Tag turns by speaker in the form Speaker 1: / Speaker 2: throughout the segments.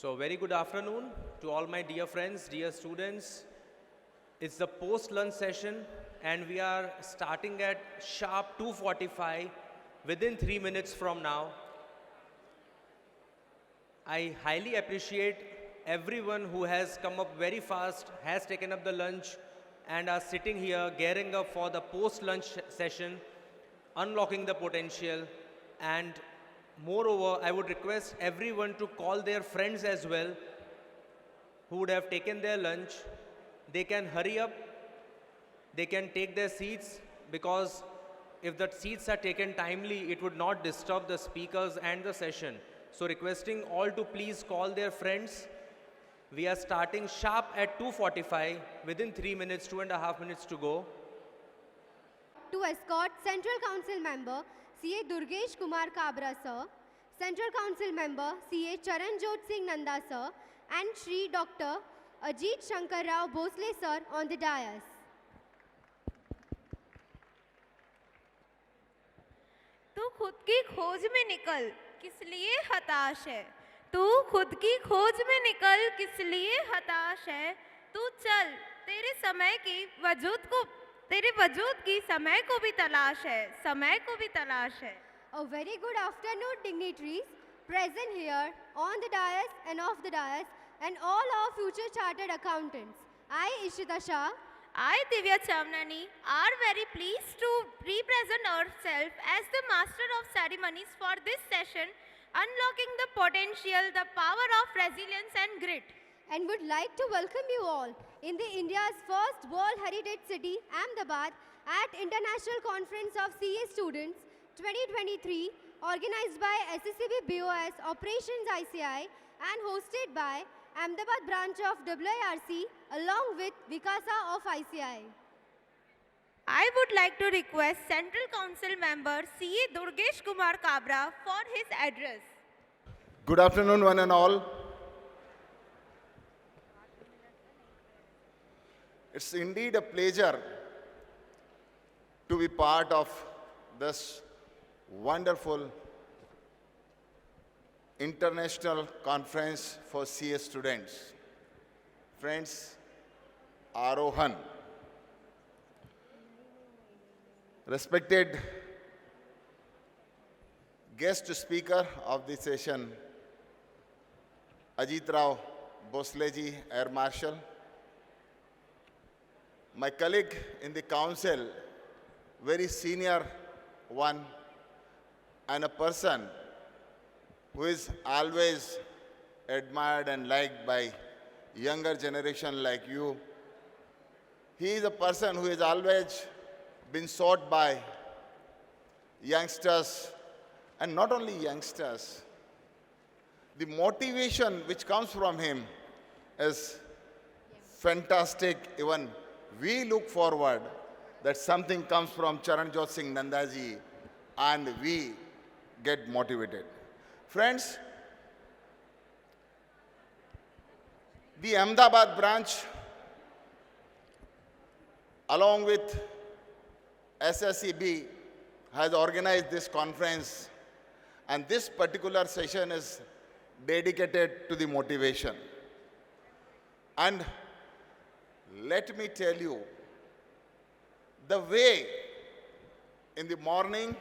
Speaker 1: So very good afternoon to all my dear friends, dear students. It's the post-lunch session and we are starting at sharp 2:45 within 3 minutes from now. I highly appreciate everyone who has come up very fast, has taken up the lunch and are sitting here gearing up for the post-lunch session, unlocking the potential. And moreover, I would request everyone to call their friends as well who would have taken their lunch. They can hurry up, they can take their seats, because if the seats are taken timely, it would not disturb the speakers and the session. So requesting all to please call their friends. We are starting sharp at 2:45 within 3 minutes, 2.5 minutes to go.
Speaker 2: To escort Central Council Member C.A. Durgesh Kumar Kabra Sir, Central Council Member C.A. Charanjot Singh Nanda Sir, and Shri Dr. Ajit Shankar Rao Bhosle Sir on the dais.
Speaker 3: तू खुद की खोज में निकल, किस लिए हताश है? तू खुद की खोज में निकल, किस लिए हताश है? तू चल, तेरे समय की वजूद को, तेरे वजूद की समय को भी तलाश है, समय को भी तलाश है.
Speaker 2: A very good afternoon, dignitaries present here on the dais and off the dais, and all our future chartered accountants. I, Ishita Shah,
Speaker 3: I, Divya Chavnani, are very pleased to represent ourselves as the master of ceremonies for this session, unlocking the potential, the power of resilience and grit.
Speaker 2: and would like to welcome you all in the India's first World Heritage City, Ahmedabad, at International Conference of CA Students 2023, organized by SSEB BOS Operations ICAI and hosted by Ahmedabad branch of WIRC along with WICASA of ICAI.
Speaker 3: I would like to request Central Council Member C.A. Durgesh Kumar Kabra for his address.
Speaker 4: Good afternoon, one and all. It's indeed a pleasure to be part of this wonderful international conference for CA students. Friends, Arohan. Respected guest speaker of the session, Ajit Rao Bhosle ji, Air Marshal. My colleague in the council, very senior one, and a person who is always admired and liked by younger generation like you. He is a person who has always been sought by youngsters, and not only youngsters. The motivation which comes from him is fantastic. Even we look forward that something comes from Charanjot Singh Nanda ji and we get motivated. Friends, the Ahmedabad branch along with SSEB has organized this conference, and this particular session is dedicated to the motivation. And let me tell you, the way in the morning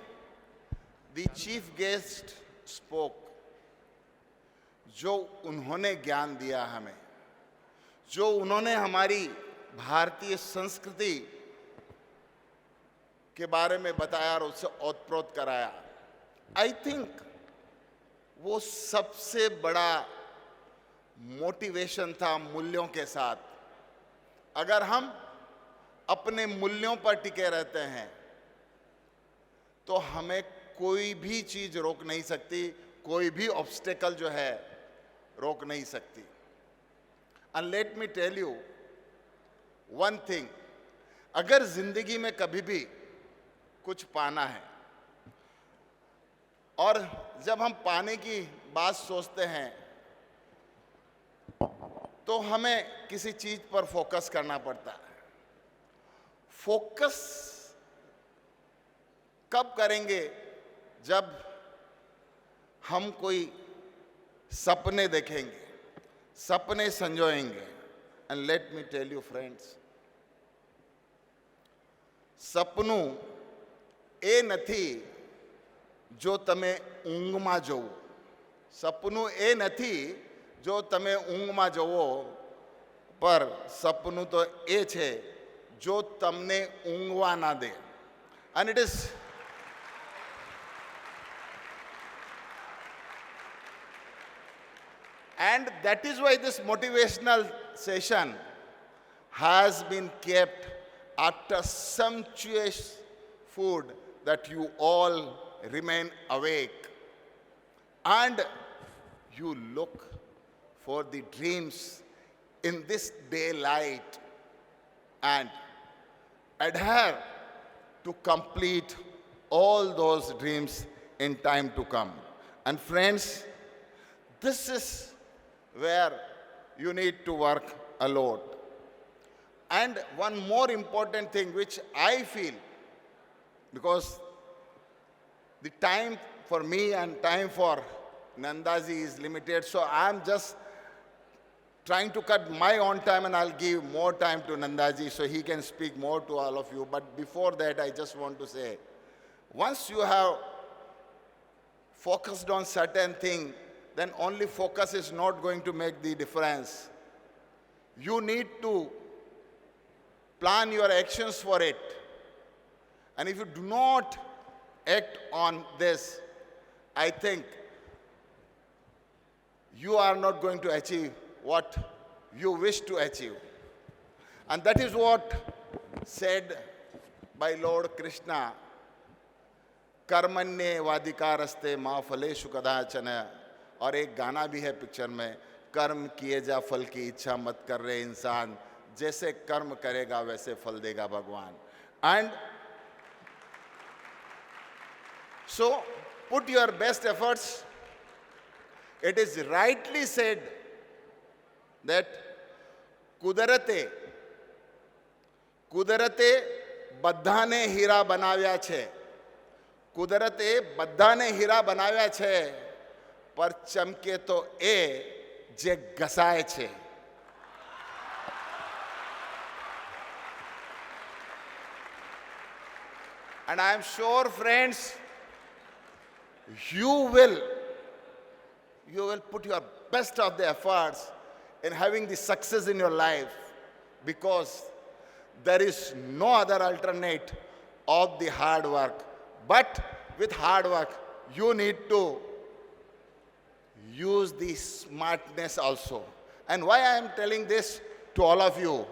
Speaker 4: the chief guest spoke, जो उन्होंने ज्ञान दिया हमें, जो उन्होंने हमारी भारतीय संस्कृति के बारे में बताया और उससे ओतप्रोत कराया, आई थिंक वो सबसे बड़ा मोटिवेशन था मूल्यों के साथ. अगर हम अपने मूल्यों पर टिके रहते हैं तो हमें कोई भी चीज रोक नहीं सकती, कोई भी ऑब्स्टेकल जो है रोक नहीं सकती. And let me tell you one thing, अगर जिंदगी में कभी भी कुछ पाना है और जब हम पाने की बात सोचते हैं तो हमें किसी चीज पर फोकस करना पड़ता है. फोकस कब करेंगे? जब हम कोई सपने देखेंगे, सपने संजोएंगे. And let me tell you friends, સપનું એ નથી જો તમે ઊંઘમાં જોવો. સપનું એ નથી જો તમે ઊંઘમાં જોવો, પર સપનું તો એ છે જો તમને ઊંઘવા ના દે. And it is and that is why this motivational session has been kept after sumptuous food, that you all remain awake and you look for the dreams in this daylight and adhere to complete all those dreams in time to come. And friends, this is where you need to work a lot. And one more important thing which I feel, because the time for me and time for Nandaji is limited, so I'm just trying to cut my own time, and I'll give more time to Nandaji so he can speak more to all of you. But before that, I just want to say, once you have focused on certain thing, then only focus is not going to make the difference. You need to plan your actions for it. And if you do not act on this, I think you are not going to achieve what you wish to achieve. And that is what said by Lord Krishna, कर्मण्ये वादिकारस्ते माँ फलेषु कदाचन. और एक गाना भी है picture में, कर्म किए जा फल की इच्छा मत कर रहे इंसान, जैसे कर्म करेगा वैसे फल देगा भगवान. And so put your best efforts. It is rightly said that કુદરતે બધાને હીરા બનાવ્યા છે. કુદરતે બધાને હીરા બનાવ્યા છે, પર ચમકે તો એ જે ઘસાય છે. And I am sure, friends, you will put your best of the efforts in having the success in your life, because there is no other alternate of the hard work. But with hard work, you need to use the smartness also. And why I am telling this to all of you,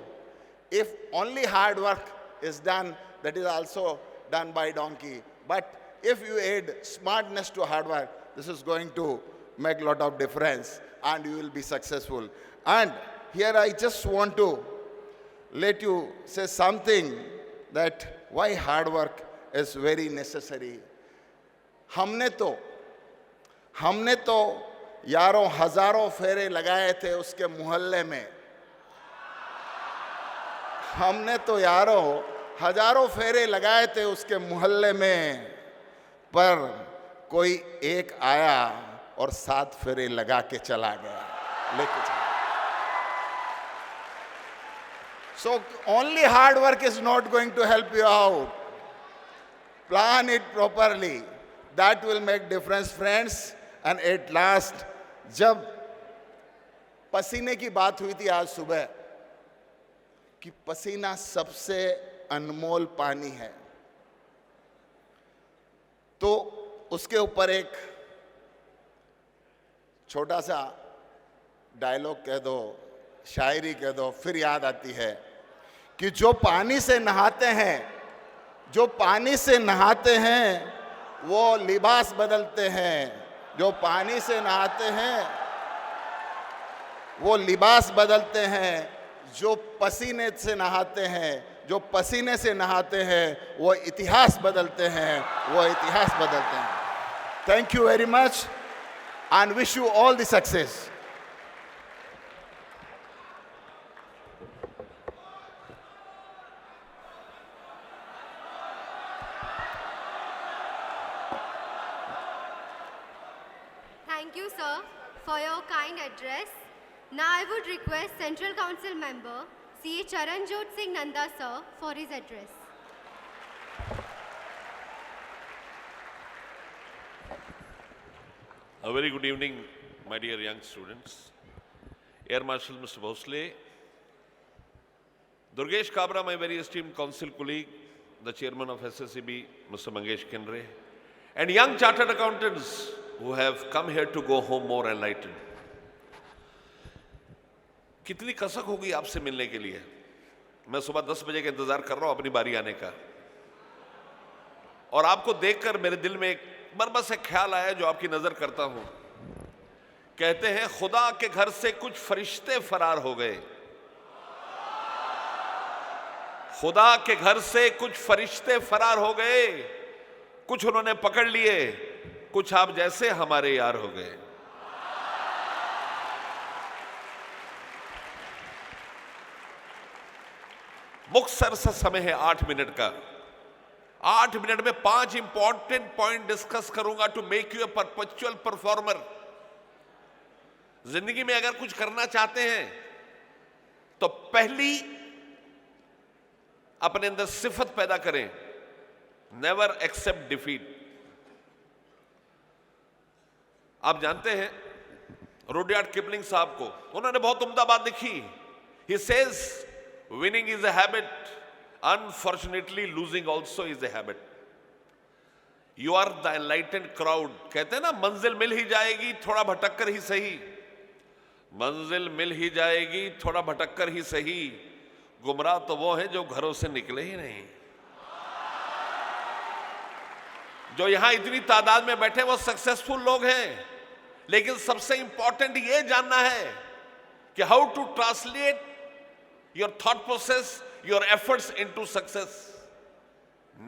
Speaker 4: if only hard work is done, that is also done by donkey. But if you add smartness to hard work, this is going to make a lot of difference and you will be successful. And here I just want to let you say something, that why hard work is very necessary. हमने तो यारों हजारों फेरे लगाए थे उसके मोहल्ले में. हमने तो यारों हजारों फेरे लगाए थे उसके मोहल्ले में, पर कोई एक आया और 7 फेरे लगा के चला गया, लेके चला. So only hard work is not going to help you out. Plan it properly. That will make difference, friends. And at last, जब पसीने की बात हुई थी आज सुबह, कि पसीना सबसे अनमोल पानी है, तो उसके ऊपर एक छोटा सा डायलॉग कह दो, शायरी कह दो, फिर याद आती है कि जो पानी से नहाते हैं वो लिबास बदलते हैं. जो पानी से नहाते हैं वो लिबास बदलते हैं. जो पसीने से नहाते हैं वो इतिहास बदलते हैं. Thank you very much and wish you all the success.
Speaker 2: Thank you, sir, for your kind address. Now I would request Central Council member C. Charanjot Singh Nanda sir for his address.
Speaker 5: A very good evening, my dear young students. Air Marshal Mr. Bhosle, Durgesh Kabra, my very esteemed council colleague, the chairman of SSEB, Mr. Mangesh Kenre, and young chartered accountants who have come here to go home more enlightened. कितनी कसक होगी आपसे मिलने के लिए। मैं सुबह 10 बजे का इंतजार कर रहा हूं अपनी बारी आने का, और आपको देखकर मेरे दिल में एक बस एक ख्याल आया जो आपकी नजर करता हूं। कहते हैं खुदा के घर से कुछ फरिश्ते फरार हो गए, खुदा के घर से कुछ फरिश्ते फरार हो गए, कुछ उन्होंने पकड़ लिए, कुछ आप जैसे हमारे यार हो गए। मुख्तसर सा समय है 8 मिनट का। 8 मिनट में 5 इंपॉर्टेंट पॉइंट डिस्कस करूंगा to make you a perpetual performer. जिंदगी में अगर कुछ करना चाहते हैं तो पहली अपने अंदर सिफत पैदा करें, नेवर एक्सेप्ट डिफीट। आप जानते हैं रुडयार्ड किपलिंग साहब को, उन्होंने बहुत उम्दा बात लिखी। He says winning is a habit, unfortunately losing also is a habit. You are the enlightened crowd. कहते हैं ना मंजिल मिल ही जाएगी थोड़ा भटक कर ही सही, मंजिल मिल ही जाएगी थोड़ा भटक कर ही सही, गुमराह तो वो हैं जो घरों से निकले ही नहीं। जो यहां इतनी तादाद में बैठे वो सक्सेसफुल लोग हैं, लेकिन सबसे इंपॉर्टेंट ये जानना है कि how to translate your thought process, your efforts into success.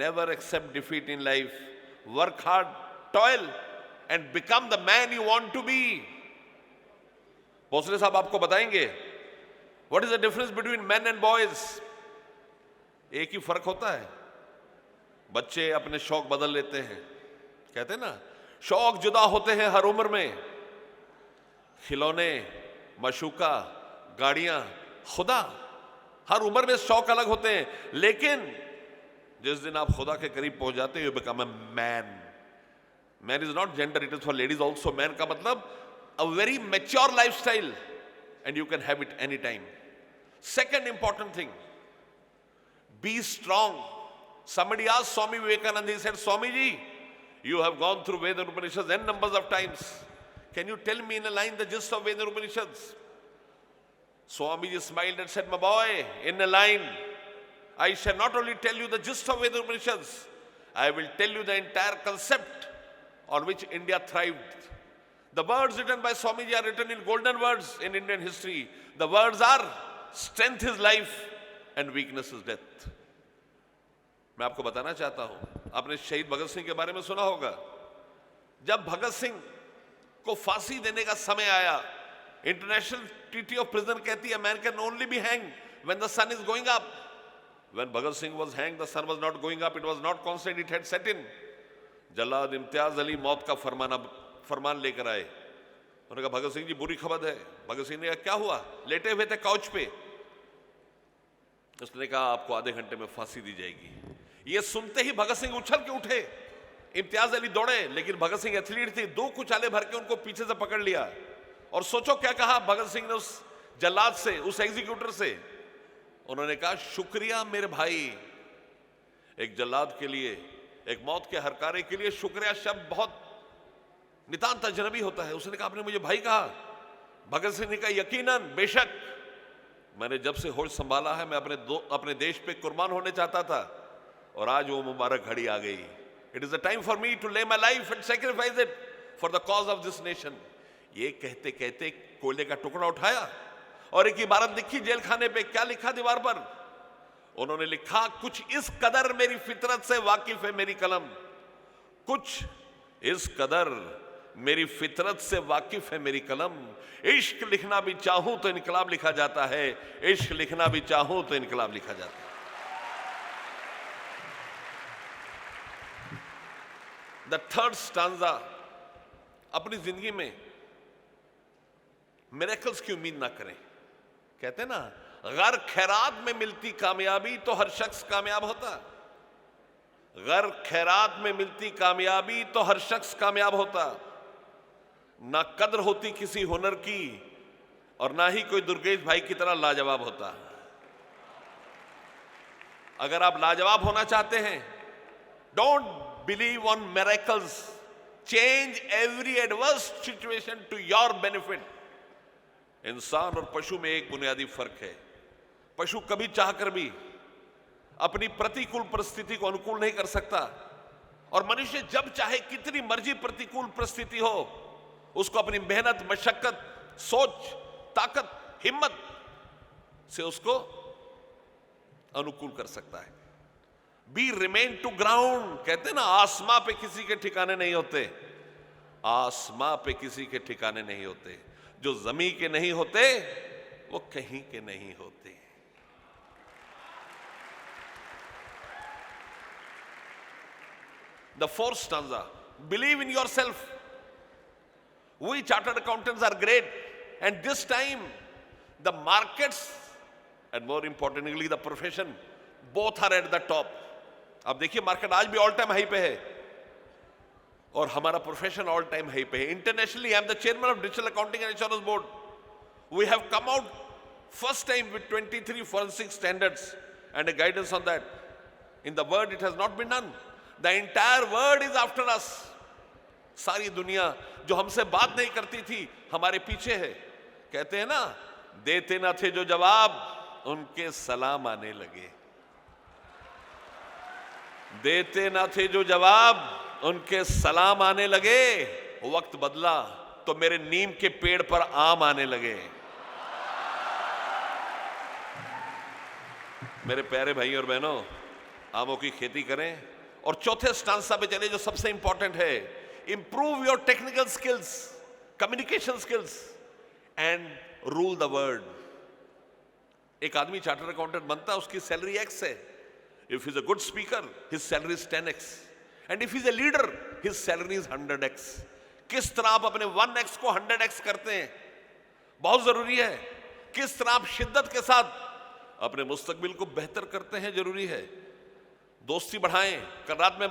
Speaker 5: Never accept defeat in life. Work hard, toil, and become the man you want to be. Bhosale साहब आपको बताएंगे what is the difference between men and boys. एक ही फर्क होता है, बच्चे अपने शौक बदल लेते हैं। कहते हैं ना शौक जुदा होते हैं हर उम्र में, खिलौने, मशूका, गाड़ियां, खुदा, हर उम्र में शौक अलग होते हैं। लेकिन जिस दिन आप खुदा के करीब पहुंच जाते हैं, you become a man. Man is not gender, it is for ladies also. Man का मतलब a very mature lifestyle and you can have it any time. Second important thing, B strong. somebody asked Swami Vivekananda, he said, Swami ji, you have gone through Veda and Upanishads n numbers of times, can you tell me in a line the gist of Veda and Upanishads? Swamiji smiled and said, my boy, in a line, I shall not only tell you the gist of Veda Upanishads, I will tell you the entire concept on which India thrived. The words written by Swamiji are written in golden words in Indian history. The words are, strength is life and weakness is death. मैं आपको बताना चाहता हूं, आपने शहीद भगत सिंह के बारे में सुना होगा। जब भगत सिंह को फांसी देने का समय आया, इंटरनेशनल ट्रीटी ऑफ प्रिजन कहती है man can only be hang when the sun is going up. When Bhagat Singh was hang the sun was not going up, it was not constant, it had set in. जल्लाद इम्तियाज अली मौत का फरमान लेकर आए। उन्होंने कहा भगत सिंह जी बुरी खबर है। भगत सिंह ने कहा क्या हुआ? लेटे हुए थे काउच पे। उसने कहा आपको आधे घंटे में फांसी दी जाएगी। ये सुनते ही भगत सिंह उछल के उठे, इम्तियाज अली दौड़े, लेकिन भगत सिंह एथलीट थी, 2 कुचाले भर के उनको पीछे से पकड़ लिया। और सोचो क्या कहा भगत सिंह ने उस जल्लाद से, उस एग्जीक्यूटर से। उन्होंने कहा शुक्रिया मेरे भाई। एक जल्लाद के लिए, एक मौत के हरकारे के लिए शुक्रिया शब्द बहुत नितांत अजनबी होता है। उसने कहा आपने मुझे भाई कहा। भगत सिंह ने कहा यकीनन, बेशक, मैंने जब से होश संभाला है मैं अपने देश पे कुर्बान होने चाहता था, और आज वो मुबारक घड़ी आ गई। It is a time for me to lay my life and sacrifice it for the cause of this nation. ये कहते कहते कोयले का टुकड़ा उठाया और एक इबारत लिखी जेल खाने पे। क्या लिखा दीवार पर? उन्होंने लिखा कुछ इस कदर मेरी फितरत से वाकिफ है मेरी कलम, कुछ इस कदर मेरी फितरत से वाकिफ है मेरी कलम। इश्क लिखना भी चाहूं तो इनकलाब लिखा जाता है, इश्क लिखना भी चाहूं तो इनकलाब लिखा जाता है। द थर्ड स्टांजा, अपनी जिंदगी में मिरेकल्स की उम्मीद ना करें। कहते हैं ना, गर खैरात में मिलती कामयाबी तो हर शख्स कामयाब होता। गर खैरात में मिलती कामयाबी तो हर शख्स कामयाब होता। ना कद्र होती किसी हुनर की और ना ही कोई दुर्गेश भाई की तरह लाजवाब होता। अगर आप लाजवाब होना चाहते हैं, don't believe on miracles, change every adverse situation to your benefit. इंसान और पशु में एक बुनियादी फर्क है। पशु कभी चाहकर भी अपनी प्रतिकूल परिस्थिति को अनुकूल नहीं कर सकता, और मनुष्य जब चाहे कितनी मर्जी प्रतिकूल परिस्थिति हो उसको अपनी मेहनत, मशक्कत, सोच, ताकत, हिम्मत से उसको अनुकूल कर सकता है। Be remain to ground. कहते हैं ना, आसमां पे किसी के ठिकाने नहीं होते। आसमां पे किसी के ठिकाने नहीं होते। जो जमीन के नहीं होते वो कहीं के नहीं होते। The fourth stanza, believe in yourself. We chartered accountants are great, and this time the markets and more importantly the profession both are at the top. अब देखिए, मार्केट आज भी ऑल टाइम हाई पे है और हमारा प्रोफेशन ऑल टाइम हाई पे है। Internationally I am the chairman of digital accounting and insurance board. We have come out first time with 23 forensic standards and a guidance on that. In the world it has not been done. The entire world is after us. सारी दुनिया जो हमसे बात नहीं करती थी हमारे पीछे है। कहते हैं ना, देते ना थे जो जवाब उनके सलाम आने लगे। देते ना थे जो जवाब उनके सलाम आने लगे। वक्त बदला तो मेरे नीम के पेड़ पर आम आने लगे। मेरे प्यारे भाई और बहनों, आमों की खेती करें। और चौथे स्टांसा पे चले जो सबसे इंपॉर्टेंट है, improve your technical skills, communication skills and rule the world. एक आदमी चार्टर्ड अकाउंटेंट बनता है, उसकी सैलरी X है। If he's a good speaker, his salary is 10x. And if he's a leader, his salary is 100x. किस तरह आप अपने 1x को 100x करते हैं बहुत जरूरी है। किस तरह आप शिद्दत के साथ अपने मुस्तकबिल को बेहतर करते हैं जरूरी है। दोस्ती बढ़ाएं। कल रात में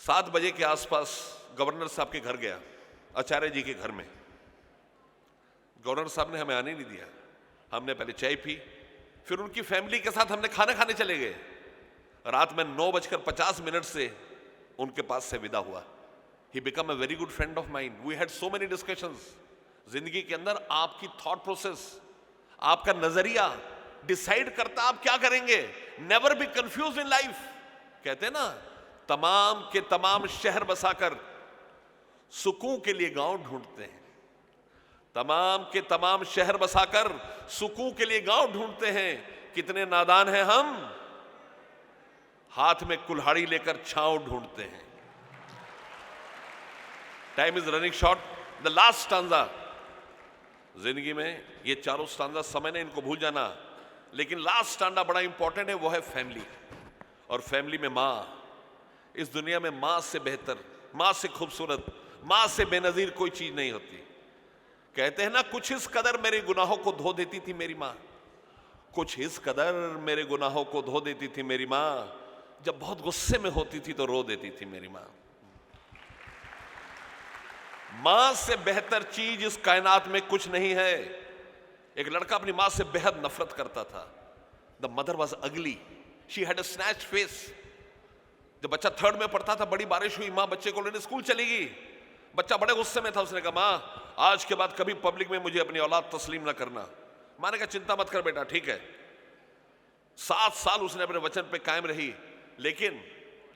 Speaker 5: 7 बजे के आसपास गवर्नर साहब के घर गया, आचार्य जी के घर में। गवर्नर साहब ने हमें आने नहीं दिया। हमने पहले चाय पी, फिर उनकी फैमिली के साथ हमने खाना खाने चले गए। रात में 9:50 से उनके पास से विदा हुआ। He become a very good friend of mind. We had so many discussions. जिंदगी के अंदर आपकी थॉट प्रोसेस, आपका नजरिया डिसाइड करता आप क्या करेंगे। Never be confuse in life. कहते हैं ना, तमाम के तमाम शहर बसाकर सुकून के लिए गांव ढूंढते हैं। तमाम के तमाम शहर बसाकर सुकून के लिए गांव ढूंढते हैं। कितने नादान हैं हम, हाथ में कुल्हाड़ी लेकर छांव ढूंढते हैं। Time is running short. The last stanza. जिंदगी में ये चारों स्टांजा समय ने इनको भूल जाना, लेकिन लास्ट स्टांजा बड़ा इंपॉर्टेंट है, वो है फैमिली। और फैमिली में माँ। इस दुनिया में माँ से बेहतर, माँ से खूबसूरत, माँ से बेनजीर कोई चीज नहीं होती। कहते हैं ना, कुछ इस कदर मेरे गुनाहों को धो देती थी मेरी माँ। कुछ इस कदर मेरे गुनाहों को धो देती थी मेरी माँ। जब बहुत गुस्से में होती थी तो रो देती थी मेरी माँ। माँ से बेहतर चीज इस कायनात में कुछ नहीं है। एक लड़का अपनी माँ से बेहद नफरत करता था। द मदर वॉज अगली, she had a snatch face. जब बच्चा 3rd में पढ़ता था, बड़ी बारिश हुई, माँ बच्चे को लेने स्कूल चली गई। बच्चा बड़े गुस्से में था। उसने कहा, माँ आज के बाद कभी पब्लिक में मुझे अपनी औलाद तस्लीम ना करना। माँ ने कहा, चिंता मत कर बेटा, ठीक है। 7 साल उसने अपने वचन पे कायम रही। लेकिन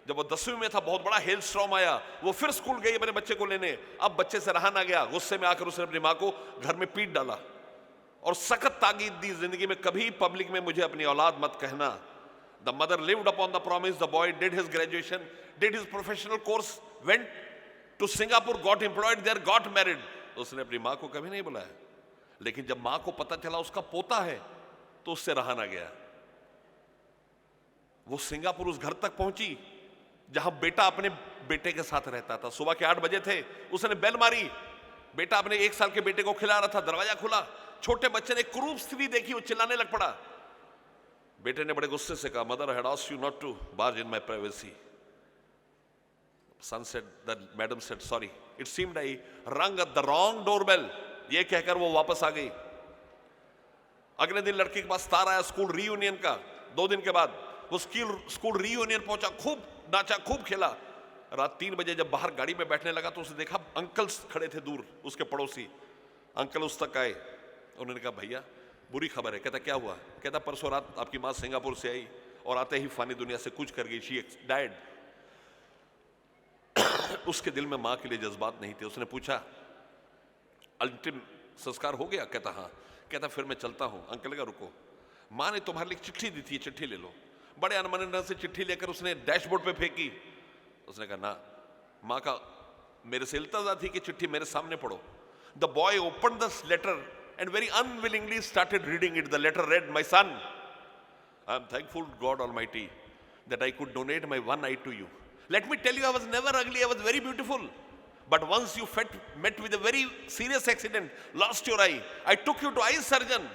Speaker 5: जब वो 10वीं में था, बहुत बड़ा हेल स्टॉर्म आया। वो फिर स्कूल गई अपने बच्चे को लेने। अब बच्चे से रहा ना गया। गुस्से में आकर उसने अपनी माँ को घर में पीट डाला और सख्त ताकीद दी, जिंदगी में कभी पब्लिक में मुझे अपनी औलाद मत कहना। The mother lived upon the promise. The boy did his graduation, did his professional course, went to Singapore, got employed there, got married. उसने अपनी माँ को कभी नहीं बुलाया। लेकिन जब माँ को पता चला उसका पोता है तो उससे रहा ना गया। वो सिंगापुर उस घर तक पहुंची जहां बेटा अपने बेटे के साथ रहता था। सुबह के 8 बजे थे, उसने बेल मारी। बेटा अपने 1 साल के बेटे को खिला रहा था, दरवाजा खुला, छोटे बच्चे ने क्रूप स्त्री देखी, वो चिल्लाने लग पड़ा। बेटे ने बड़े गुस्से से कहा, mother had asked you not to barge in my privacy. Son said, the madam said sorry, it seemed I rang the wrong doorbell. ये कहकर वो वापस आ गई। अगले दिन लड़के के पास तार आया स्कूल रीयूनियन का। 2 दिन के बाद वो स्कूल रीयूनियन पहुंचा, खूब नाचा, खूब खेला। रात 3 बजे जब बाहर गाड़ी में बैठने लगा तो उसने देखा अंकल्स खड़े थे दूर, उसके पड़ोसी अंकल उस तक आए। उन्होंने कहा, भैया बुरी खबर है। कहता, क्या हुआ? कहता, परसों रात आपकी माँ सिंगापुर से आई और आते ही फानी दुनिया से कूच कर गई, शी डाइड। उसके दिल में माँ के लिए जज्बात नहीं थे। उसने पूछा, अंतिम संस्कार हो गया? कहता, हाँ। कहता, फिर मैं चलता हूं। अंकल ने कहा, रुको, माँ ने तुम्हारे लिए चिट्ठी दी थी, चिट्ठी ले लो। बड़े अनमने ढंग से चिट्ठी लेकर उसने डैशबोर्ड पे फेंकी। उसने कहा, ना, माँ का मेरे से इल्तजा थी कि चिट्ठी मेरे सामने पढ़ो। The boy open the letter and very unwillingly started reading it. The letter read, my son, I am thankful to God Almighty that I could donate my one eye to you. Let me tell you, I was never ugly, I was very beautiful. But once you met with a very serious accident, lost your eye, I took you to eye surgeon.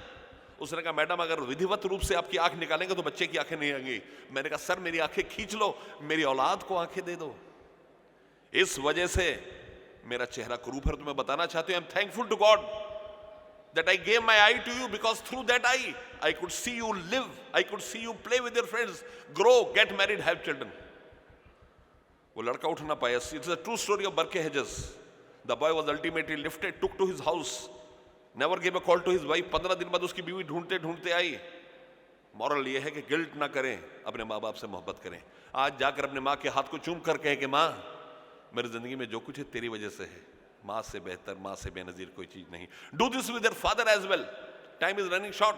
Speaker 5: उसने कहा, madam अगर विधिवत रूप से आपकी आंख निकालेंगे तो बच्चे की आंखें नहीं आएंगी। मैंने कहा, सर मेरी आंखें खींच लो, मेरी औलाद को आंखें दे दो। इस वजह से मेरा चेहरा कुरूप है। तुम्हें बताना चाहती हूं, I am thankful to God that I gave my eye to you, because through that eye I could see you live, I could see you play with your friends, grow, get married, have children. वो लड़का उठ ना पाया। It is a true story of Barke Hedges. The boy was ultimately lifted, took to his house, never gave a call to his wife. 15 दिन बाद उसकी बीवी ढूंढते ढूंढते आई। मॉरल ये है कि गिल्ट ना करें, अपने माँ बाप से मोहब्बत करें। आज जाकर अपने माँ के हाथ को चूम कर कहें कि माँ, मेरी जिंदगी में जो कुछ है तेरी वजह से है। माँ से बेहतर, माँ से बेनजीर कोई चीज नहीं। Do this with your father as well. Time is running short.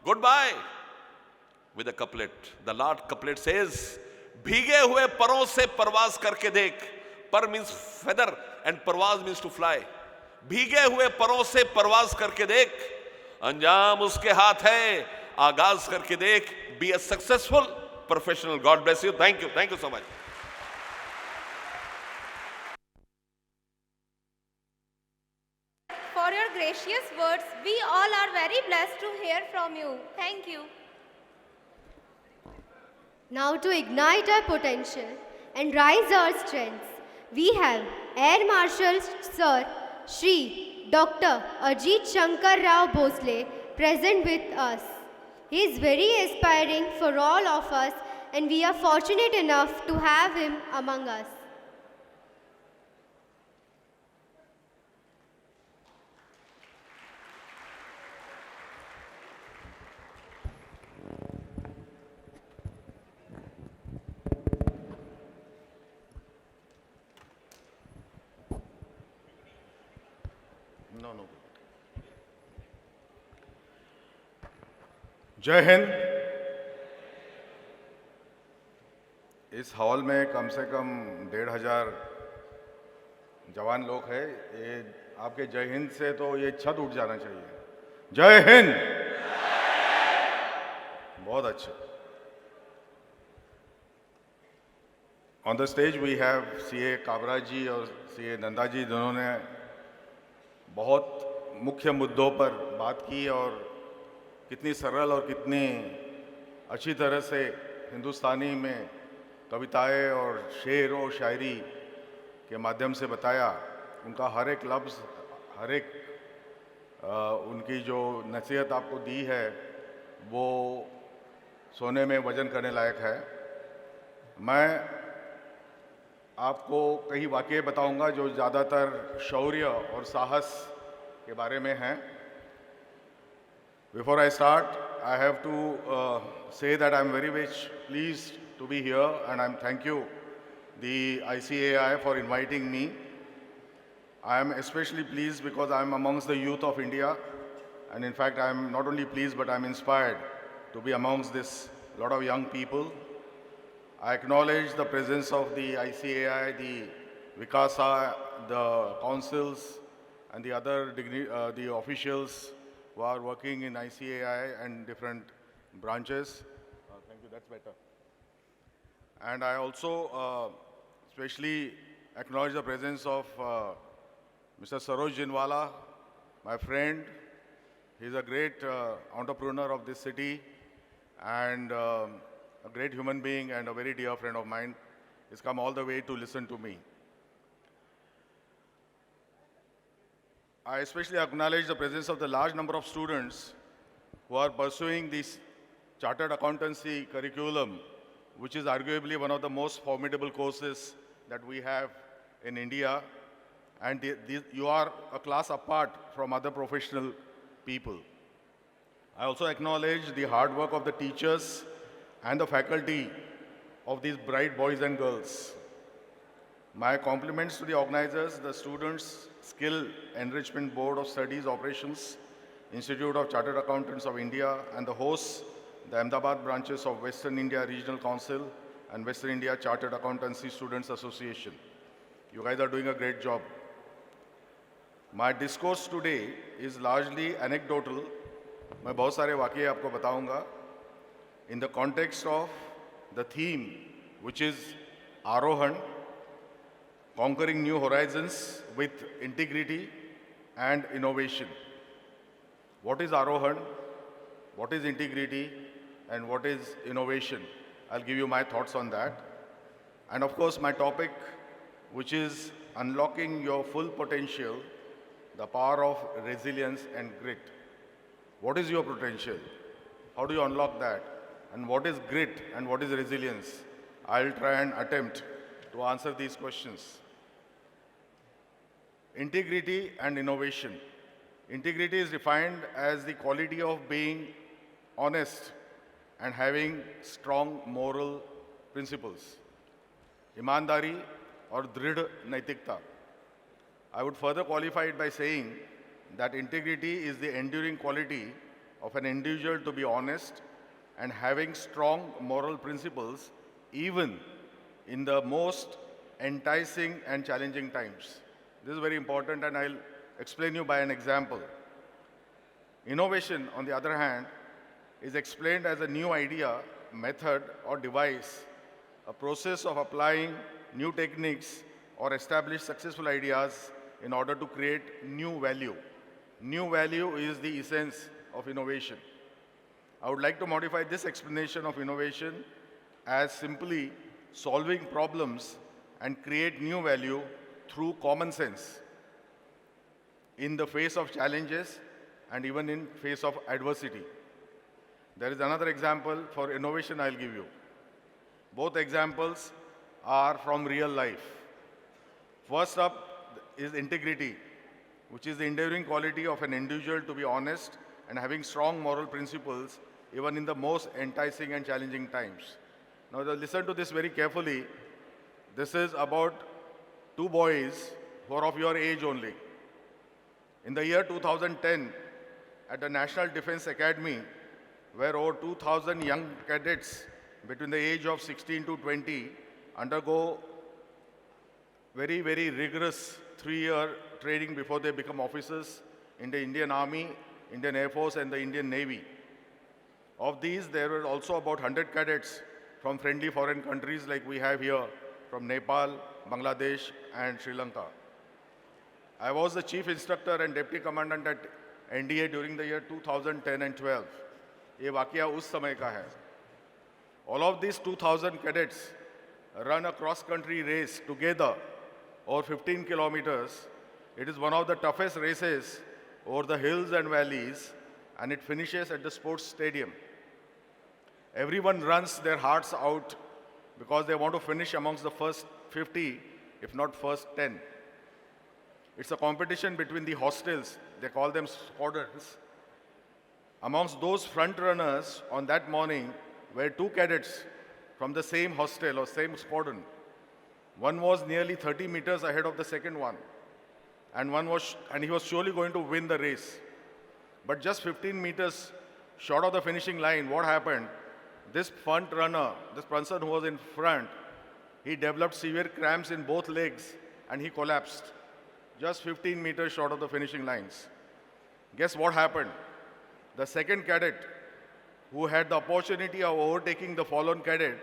Speaker 5: Goodbye with a couplet. The last couplet says, भीगे हुए परों से परवाज करके देख। पर मीन्स फेदर एंड परवाज मीन्स टू फ्लाई। भीगे हुए परों से परवाज करके देख, अंजाम उसके हाथ है, आगाज करके देख। Be a successful professional. God bless you. Thank you so much.
Speaker 3: For your gracious words, we all are very blessed to hear from you. Thank you.
Speaker 2: Now to ignite our potential and rise our strengths, we have Air Marshal Sir Shri Dr. Ajit Shankar Rao Bhosle present with us. He is very inspiring for all of us, and we are fortunate enough to have him among us.
Speaker 6: No. जय हिंद। इस hall में कम से कम 1500 जवान लोग हैं। ये आपके जय हिंद से तो ये छत उठ जाना चाहिए। जय हिंद। बहुत अच्छे। On the stage we have CA Kabra ji और सीए नंदा जी, दोनों ने बहुत मुख्य मुद्दों पर बात की और कितनी सरल और कितनी अच्छी तरह से हिंदुस्तानी में कविताएं और शेर और शायरी के माध्यम से बताया। उनका हर एक लफ्ज़, हर एक उनकी जो नसीहत आपको दी है वो सोने में वजन करने लायक है। मैं आपको कई वाक़ये बताऊंगा जो ज़्यादातर शौर्य और साहस के बारे में हैं। Before I start, I have to say that I'm very much pleased to be here, and I'm thank you the ICAI for inviting me. I am especially pleased because I'm amongst the youth of India, and in fact I'm not only pleased but I'm inspired to be amongst this lot of young people. I acknowledge the presence of the ICAI, the WICASA, the councils and the other the officials who are working in ICAI and different branches. Thank you, that's better. And I also especially acknowledge the presence of Mr. Saroj Jinwala, my friend. He's a great entrepreneur of this city and a great human being and a very dear friend of mine. He's come all the way to listen to me. I especially acknowledge the presence of the large number of students who are pursuing this chartered accountancy curriculum, which is arguably one of the most formidable courses that we have in India. And you are a class apart from other professional people. I also acknowledge the hard work of the teachers and the faculty of these bright boys and girls. My compliments to the organizers, the Students' Skill Enrichment Board of Studies Operations, Institute of Chartered Accountants of India, and the hosts, the Ahmedabad branches of Western India Regional Council and Western India Chartered Accountancy Students Association. You guys are doing a great job. My discourse today is largely anecdotal. मैं बहुत सारे वाक़ये आपको बताऊंगा in the context of the theme, which is Arohan, conquering new horizons with integrity and innovation. What is Arohan? What is integrity? And what is innovation? I'll give you my thoughts on that. And of course, my topic, which is unlocking your full potential, the power of resilience and grit. What is your potential? How do you unlock that? And what is grit and what is resilience? I'll try and attempt to answer these questions. Integrity and innovation. Integrity is defined as the quality of being honest and having strong moral principles. Imandari or drid naitikta. I would further qualify it by saying that integrity is the enduring quality of an individual to be honest and having strong moral principles even in the most enticing and challenging times. This is very important and I'll explain you by an example. Innovation, on the other hand, is explained as a new idea, method or device, a process of applying new techniques or establish successful ideas in order to create new value. New value is the essence of innovation. I would like to modify this explanation of innovation as simply solving problems and create new value through common sense in the face of challenges and even in face of adversity. There is another example for innovation I'll give you. Both examples are from real life. First up is integrity, which is the enduring quality of an individual to be honest and having strong moral principles even in the most enticing and challenging times. Now listen to this very carefully. This is about two boys who are of your age only. In the year 2010, at the National Defense Academy, where over 2,000 young cadets between the age of 16 to 20 undergo very, very rigorous 3-year training before they become officers in the Indian Army, Indian Air Force, and the Indian Navy. Of these, there were also about 100 cadets from friendly foreign countries like we have here, from Nepal, Bangladesh, and Sri Lanka. I was the chief instructor and deputy commandant at NDA during the year 2010 and 12. ये वाकया उस समय का है. All of these 2,000 cadets run a cross-country race together over 15 kilometers. It is one of the toughest races over the hills and valleys, and it finishes at the sports stadium. Everyone runs their hearts out because they want to finish amongst the first 50, if not first 10. It's a competition between the hostels, they call them squadrons. Amongst those front runners on that morning were two cadets from the same hostel or same squadron. One was nearly 30 meters ahead of the second one, and he was surely going to win the race. But just 15 meters short of the finishing line, what happened? This front runner, this person who was in front, he developed severe cramps in both legs and he collapsed just 15 meters short of the finishing lines. Guess what happened? The second cadet, who had the opportunity of overtaking the fallen cadet,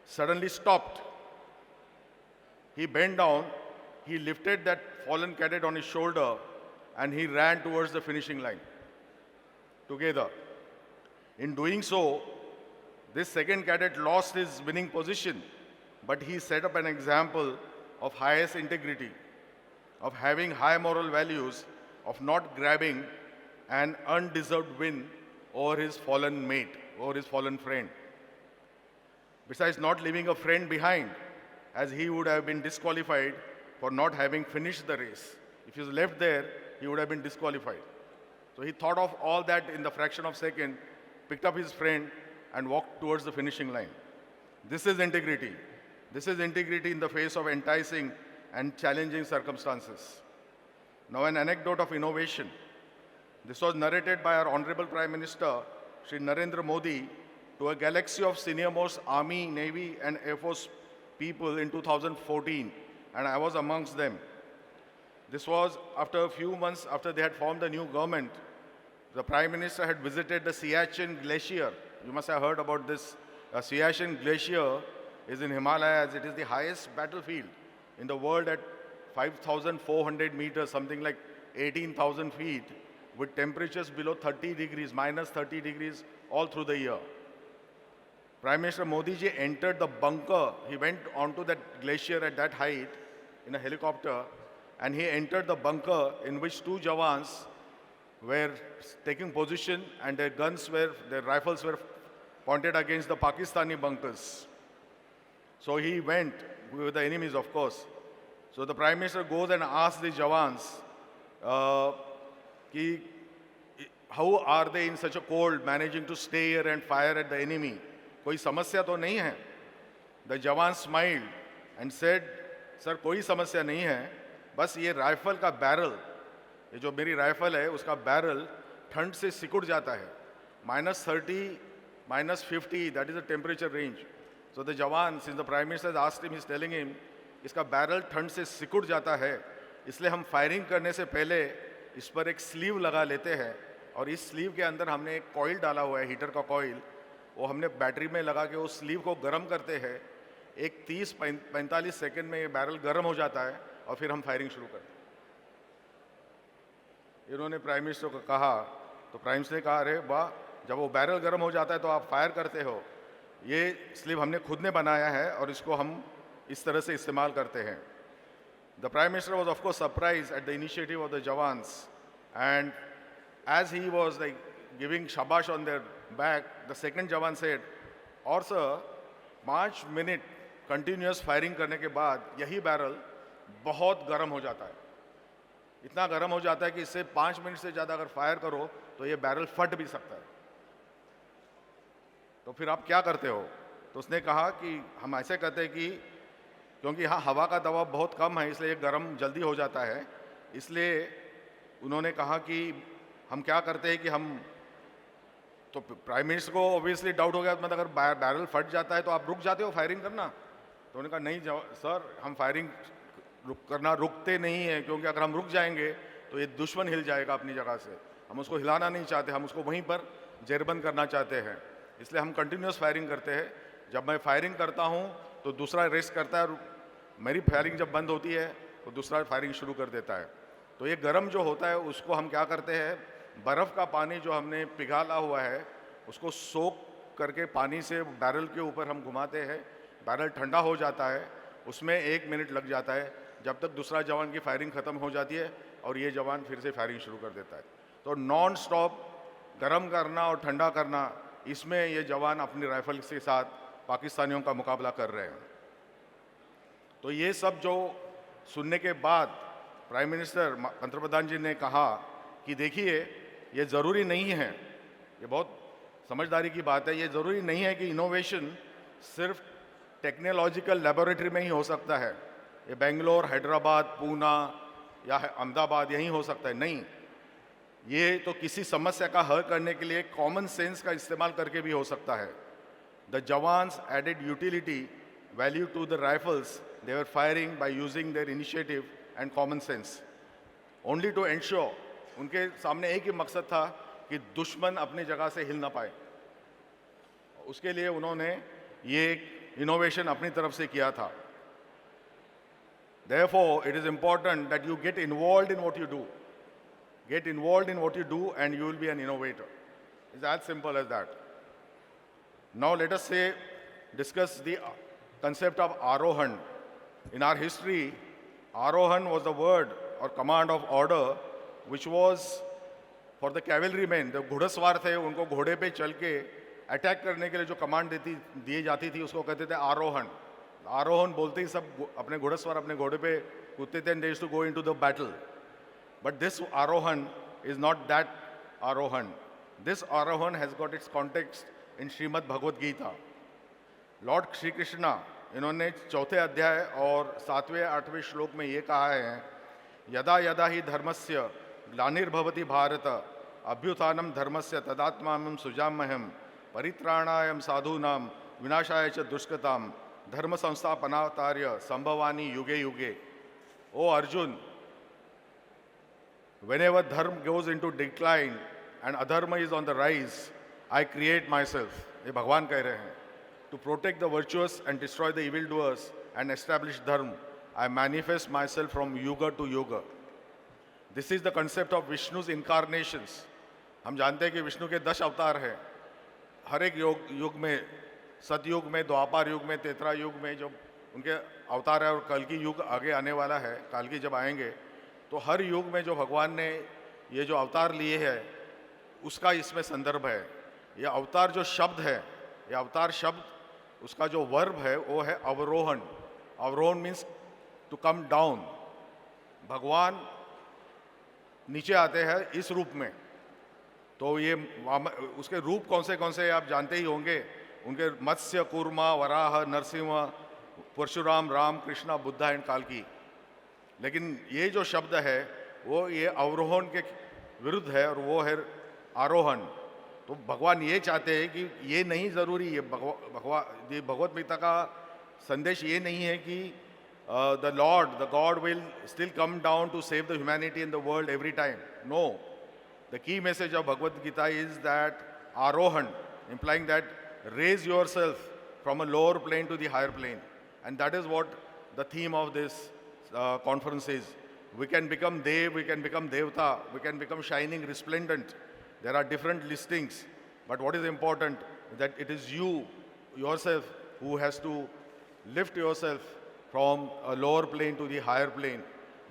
Speaker 6: suddenly stopped. He bent down, he lifted that fallen cadet on his shoulder and he ran towards the finishing line together. In doing so, this second cadet lost his winning position, but he set up an example of highest integrity, of having high moral values, of not grabbing an undeserved win over his fallen mate, over his fallen friend. Besides not leaving a friend behind, as he would have been disqualified for not having finished the race. If he was left there, he would have been disqualified. So he thought of all that in the fraction of a second, picked up his friend, and walked towards the finishing line. This is integrity. This is integrity in the face of enticing and challenging circumstances. Now, an anecdote of innovation. This was narrated by our Honorable Prime Minister, Shri Narendra Modi, to a galaxy of senior-most Army, Navy, and Air Force people in 2014, and I was amongst them. This was after a few months after they had formed the new government. The Prime Minister had visited the Siachen Glacier. You must have heard about this. Siachen Glacier is in Himalayas. It is the highest battlefield in the world at 5,400 meters, something like 18,000 feet, with temperatures below 30 degrees, minus 30 degrees all through the year. Prime Minister Modi ji entered the bunker. He went onto that glacier at that height in a helicopter, and he entered the bunker in which two Jawans were taking position, and their rifles were pointed against the Pakistani bunkers. So he went with the enemies, of course. So the Prime Minister goes and asks the Jawans, how are they in such a cold managing to stay here and fire at the enemy? कोई समस्या तो नहीं है? The Jawan smiled and said, sir कोई समस्या नहीं है, बस ये राइफल का बैरल, ये जो मेरी राइफल है उसका बैरल ठंड से सिकुड़ जाता है. -30, -50, that is the temperature range. So the Jawan, since the Prime Minister has asked him, he's telling him, इसका बैरल ठंड से सिकुड़ जाता है, इसलिए हम फायरिंग करने से पहले इस पर एक स्लीव लगा लेते हैं, और इस स्लीव के अंदर हमने एक कॉइल डाला हुआ है, हीटर का कॉइल, वो हमने बैटरी में लगा के उस स्लीव को गर्म करते हैं. एक 30-45 सेकंड में ये बैरल गर्म हो जाता है और फिर हम फायरिंग शुरू करते हैं. इन्होंने प्राइम मिनिस्टर को कहा, तो प्राइम मिनिस्टर ने कहा, अरे वाह, जब वो बैरल गर्म हो जाता है तो आप फायर करते हो. ये स्लीव हमने खुद ने बनाया है और इसको हम इस तरह से इस्तेमाल करते हैं. The prime minister was of course surprise at the initiative of the jawans, and as he was like giving shabash on their back, the second Jawan said, और सर 5 मिनट कंटिन्यूस फायरिंग करने के बाद यही barrel बहुत गर्म हो जाता है. इतना गर्म हो जाता है कि इससे 5 मिनट से ज़्यादा अगर फायर करो तो ये बैरल फट भी सकता है. तो फिर आप क्या करते हो? तो उसने कहा कि हम ऐसे करते हैं कि क्योंकि यहाँ हवा का दबाव बहुत कम है इसलिए ये गर्म जल्दी हो जाता है. इसलिए उन्होंने कहा कि हम क्या करते हैं कि हम, तो प्राइम मिनिस्टर को ऑब्वियसली डाउट हो गया, मतलब अगर बैरल फट जाता है तो आप रुक जाते हो फायरिंग करना? तो उन्होंने कहा नहीं सर, हम फायरिंग करना रुकते नहीं हैं, क्योंकि अगर हम रुक जाएंगे तो ये दुश्मन हिल जाएगा अपनी जगह से. हम उसको हिलाना नहीं चाहते, हम उसको वहीं पर जेरबंद करना चाहते हैं. इसलिए हम कंटिन्यूस फायरिंग करते हैं. जब मैं फायरिंग करता हूँ तो दूसरा रेस्ट करता है, और मेरी फायरिंग जब बंद होती है तो दूसरा फायरिंग शुरू कर देता है. तो ये गर्म जो होता है उसको हम क्या करते हैं, बर्फ़ का पानी जो हमने पिघाला हुआ है उसको सोख करके पानी से बैरल के ऊपर हम घुमाते हैं. बैरल ठंडा हो जाता है, उसमें 1 मिनट लग जाता है जब तक दूसरा जवान की फायरिंग ख़त्म हो जाती है और ये जवान फिर से फायरिंग शुरू कर देता है. तो नॉन स्टॉप गर्म करना और ठंडा करना, इसमें ये जवान अपनी राइफल के साथ पाकिस्तानियों का मुकाबला कर रहे हैं. तो ये सब जो सुनने के बाद प्राइम मिनिस्टर पंतप्रधान जी ने कहा कि देखिए, ये ज़रूरी नहीं है, ये बहुत समझदारी की बात है, ये ज़रूरी नहीं है कि इनोवेशन सिर्फ टेक्नोलॉजिकल लेबोरेटरी में ही हो सकता है. ये बेंगलोर, हैदराबाद, पूना या अहमदाबाद यहीं हो सकता है. नहीं, ये तो किसी समस्या का हल करने के लिए कॉमन सेंस का इस्तेमाल करके भी हो सकता है. The jawans added utility value to the rifles they were firing by using their initiative and common sense, only to ensure, उनके सामने एक ही मकसद था कि दुश्मन अपनी जगह से हिल ना पाए. उसके लिए उन्होंने ये इनोवेशन अपनी तरफ से किया था. Therefore, it is important that you get involved in what you do. Get involved in what you do and you will be an innovator. It's as simple as that. Now let us discuss the concept of Arohan. In our history, Arohan was the word or command of order which was for the cavalrymen. The घुड़सवार थे, उनको घोड़े पे चल के attack करने के लिए जो कमांड दी जाती थी उसको कहते थे आरोहण. आरोहण बोलते ही सब अपने घुड़सवार अपने घोड़े पे कूदते थे and they used to go into the battle. But this Arohan is not that Arohan. This Arohan has got its context in Srimad Bhagavad Gita. Lord Shri Krishna, इन्होंने चौथे अध्याय और 7वें 8वें श्लोक में ये कहा है, यदा यदा ही धर्मस्य ग्लानिर्भवति भारत अभ्युत्थानं धर्मस्य तदात्मानं सुजाम्यहं परित्राणाय साधूनां विनाशाय च दुष्कृतां धर्म संस्थापनार्थाय संभवानि युगे युगे. O Arjun, whenever dharma goes into decline and adharma is on the rise, I create myself. ये भगवान कह रहे हैं. To protect the virtuous and destroy the evildoers and establish dharma, I manifest myself from yuga to yuga. This is the concept of Vishnu's incarnations. हम जानते हैं कि विष्णु के 10 अवतार हैं. हर एक युग में, सतयुग में, द्वापर युग में, त्रेता युग में जब उनके अवतार है और कल की युग आगे आने वाला है, काल की जब आएंगे तो हर युग में जो भगवान ने ये जो अवतार लिए हैं उसका इसमें संदर्भ है. ये अवतार जो शब्द है, ये अवतार शब्द उसका जो वर्ब है वो है अवरोहण. अवरोहण मीन्स टू कम डाउन. भगवान नीचे आते हैं इस रूप में. तो ये उसके रूप कौन से आप जानते ही होंगे. उनके मत्स्य, कूर्मा, वराह, नरसिंह, परशुराम, राम, कृष्णा, बुद्धा एंड कालकी. लेकिन ये जो शब्द है वो ये अवरोहण के विरुद्ध है और वो है आरोहण. तो भगवान ये चाहते हैं कि ये नहीं ज़रूरी, ये भगवत गीता का संदेश ये नहीं है कि the god will still come down to save the humanity in the world every time. No, the key message of Bhagavad Gita is that आरोहण, implying that raise yourself from a lower plane to the higher plane. And that is what the theme of this conference is. We can become Dev, we can become Devta, we can become shining, resplendent. There are different listings, but what is important is that it is you yourself who has to lift yourself from a lower plane to the higher plane.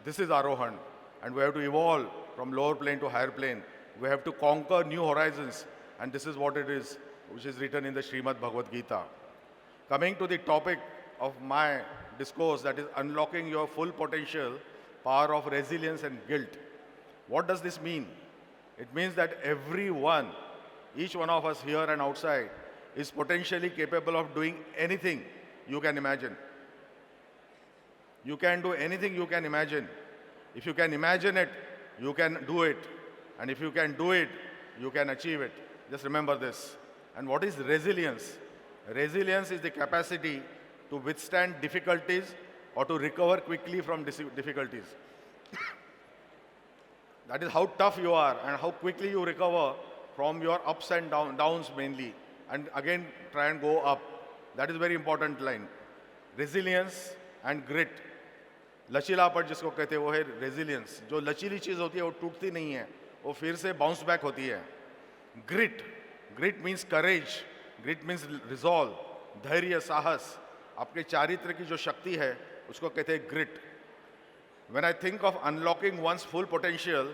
Speaker 6: This is Arohan, and we have to evolve from lower plane to higher plane. We have to conquer new horizons, and this is what it is, which is written in the Srimad Bhagavad Gita. Coming to the topic of my discourse, that is unlocking your full potential, power of resilience and guilt. What does this mean? It means that everyone, each one of us here and outside, is potentially capable of doing anything you can imagine. You can do anything you can imagine. If you can imagine it, you can do it. And if you can do it, you can achieve it. Just remember this. And what is resilience? Resilience is the capacity to withstand difficulties or to recover quickly from difficulties. That is how tough you are and how quickly you recover from your ups and downs mainly. And again, try and go up. That is very important line. Resilience and grit. लचीलापन जिसको कहते हैं वो है resilience. जो लचीली चीज़ होती है वो टूटती नहीं है, वो फिर से बाउंस बैक होती है. ग्रिट, ग्रिट मीन्स करेज, ग्रिट मीन्स रिजॉल्व, धैर्य, साहस. आपके चारित्र की जो शक्ति है उसको कहते हैं grit. When I think of unlocking one's full potential,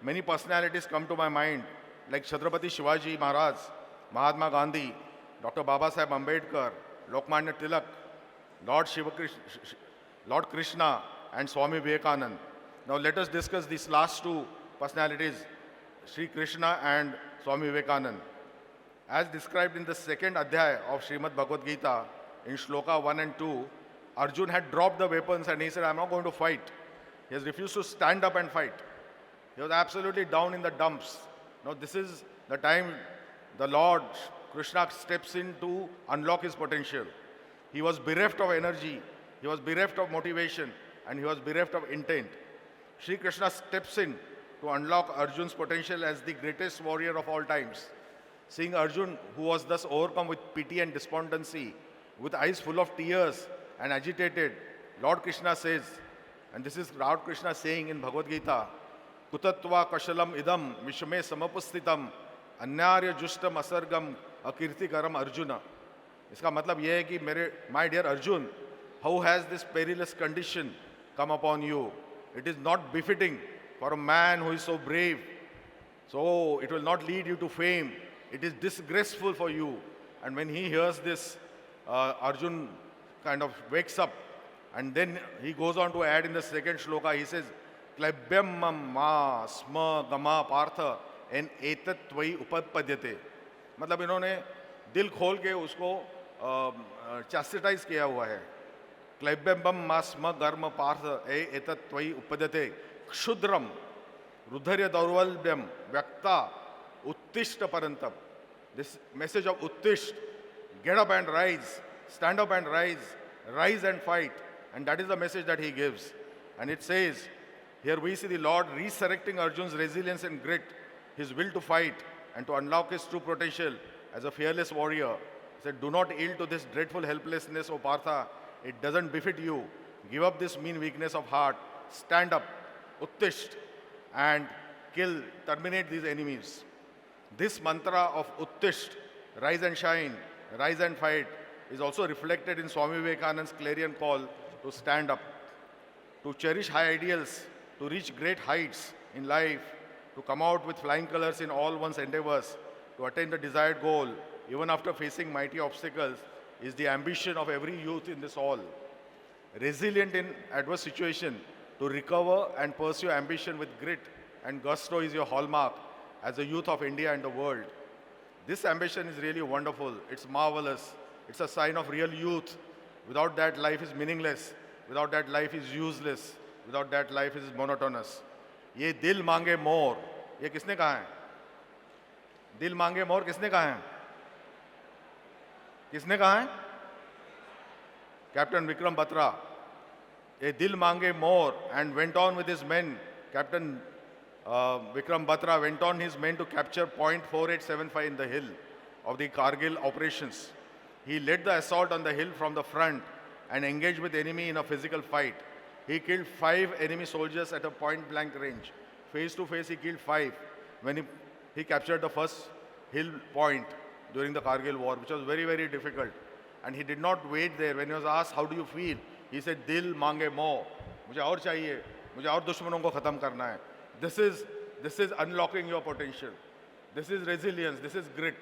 Speaker 6: many personalities come to my mind, like Chhatrapati Shivaji Maharaj, Mahatma Gandhi, Dr. Baba Saheb Ambedkar, Lokmanya Tilak, Lord Krishna, and Swami Vivekanand. Now let us discuss these last two personalities, Sri Krishna and Swami Vivekanand. As described in the second adhyaya of Srimad Bhagavad Gita, in Shloka 1 and 2, Arjun had dropped the weapons and he said, I'm not going to fight. He has refused to stand up and fight. He was absolutely down in the dumps. Now this is the time the Lord Krishna steps in to unlock his potential. He was bereft of energy, he was bereft of motivation, and he was bereft of intent. Sri Krishna steps in to unlock Arjun's potential as the greatest warrior of all times. Seeing Arjun, who was thus overcome with pity and despondency, with eyes full of tears and agitated, Lord Krishna says, And this is Lord Krishna saying in Bhagavad Gita, Kutatva kashalam idam vishme samapustitam anyarya justam asargam akirtikaram Arjuna. इसका मतलब यह है कि मेरे my dear Arjun, how has this perilous condition come upon you? It is not befitting for a man who is so brave. So it will not lead you to fame. It is disgraceful for you. And when he hears this, Arjun kind of wakes up, and then he goes on to add in the second shloka, he says, Klabhyam ma sma gama partha en etat tvai upapadyate. मतलब इन्होंने दिल खोल के उसको चैस्टिटाइज किया हुआ है. क्लैब्यम मास्म गर्म पार्थ एतत् त्वयि उपद्यते क्षुद्रम रुद्धर्य दौर्बल्यम व्यक्ता उत्तिष्ठ परंतप. This message of uttisht, get up and rise, stand up and rise and fight. And that is the message that he gives. And it says, here we see the Lord resurrecting Arjun's resilience and grit, his will to fight and to unlock his true potential as a fearless warrior. He said, do not yield to this dreadful helplessness, O Partha. It doesn't befit you. Give up this mean weakness of heart. Stand up, uttisht, and kill, terminate these enemies. This mantra of uttisht, rise and shine, rise and fight, is also reflected in Swami Vivekananda's clarion call to stand up, to cherish high ideals, to reach great heights in life, to come out with flying colors in all one's endeavors, to attain the desired goal, even after facing mighty obstacles, is the ambition of every youth in this hall. Resilient in adverse situation, to recover and pursue ambition with grit and gusto is your hallmark as a youth of India and the world. This ambition is really wonderful. It's marvelous. It's a sign of real youth. Without that, life is meaningless. Without that, life is useless. Without that, life is monotonous. ये दिल मांगे मोर, ये किसने कहा है? दिल मांगे मोर किसने कहा है? किसने कहा है? Captain Vikram Batra. A dil mange more, and went on with his men. Captain Vikram Batra went on his men to capture point 4875 in the hill of the Kargil operations. He led the assault on the hill from the front and engaged with enemy in a physical fight. He killed 5 enemy soldiers at a point blank range. Face to face he killed 5 when he captured the first hill point during the Kargil war, which was very, very difficult. And he did not wait there. When he was asked, how do you feel? He said, Dil mange mo. मुझे और चाहिए, मुझे और दुश्मनों को खत्म करना है. This is unlocking your potential. This is resilience. This is grit.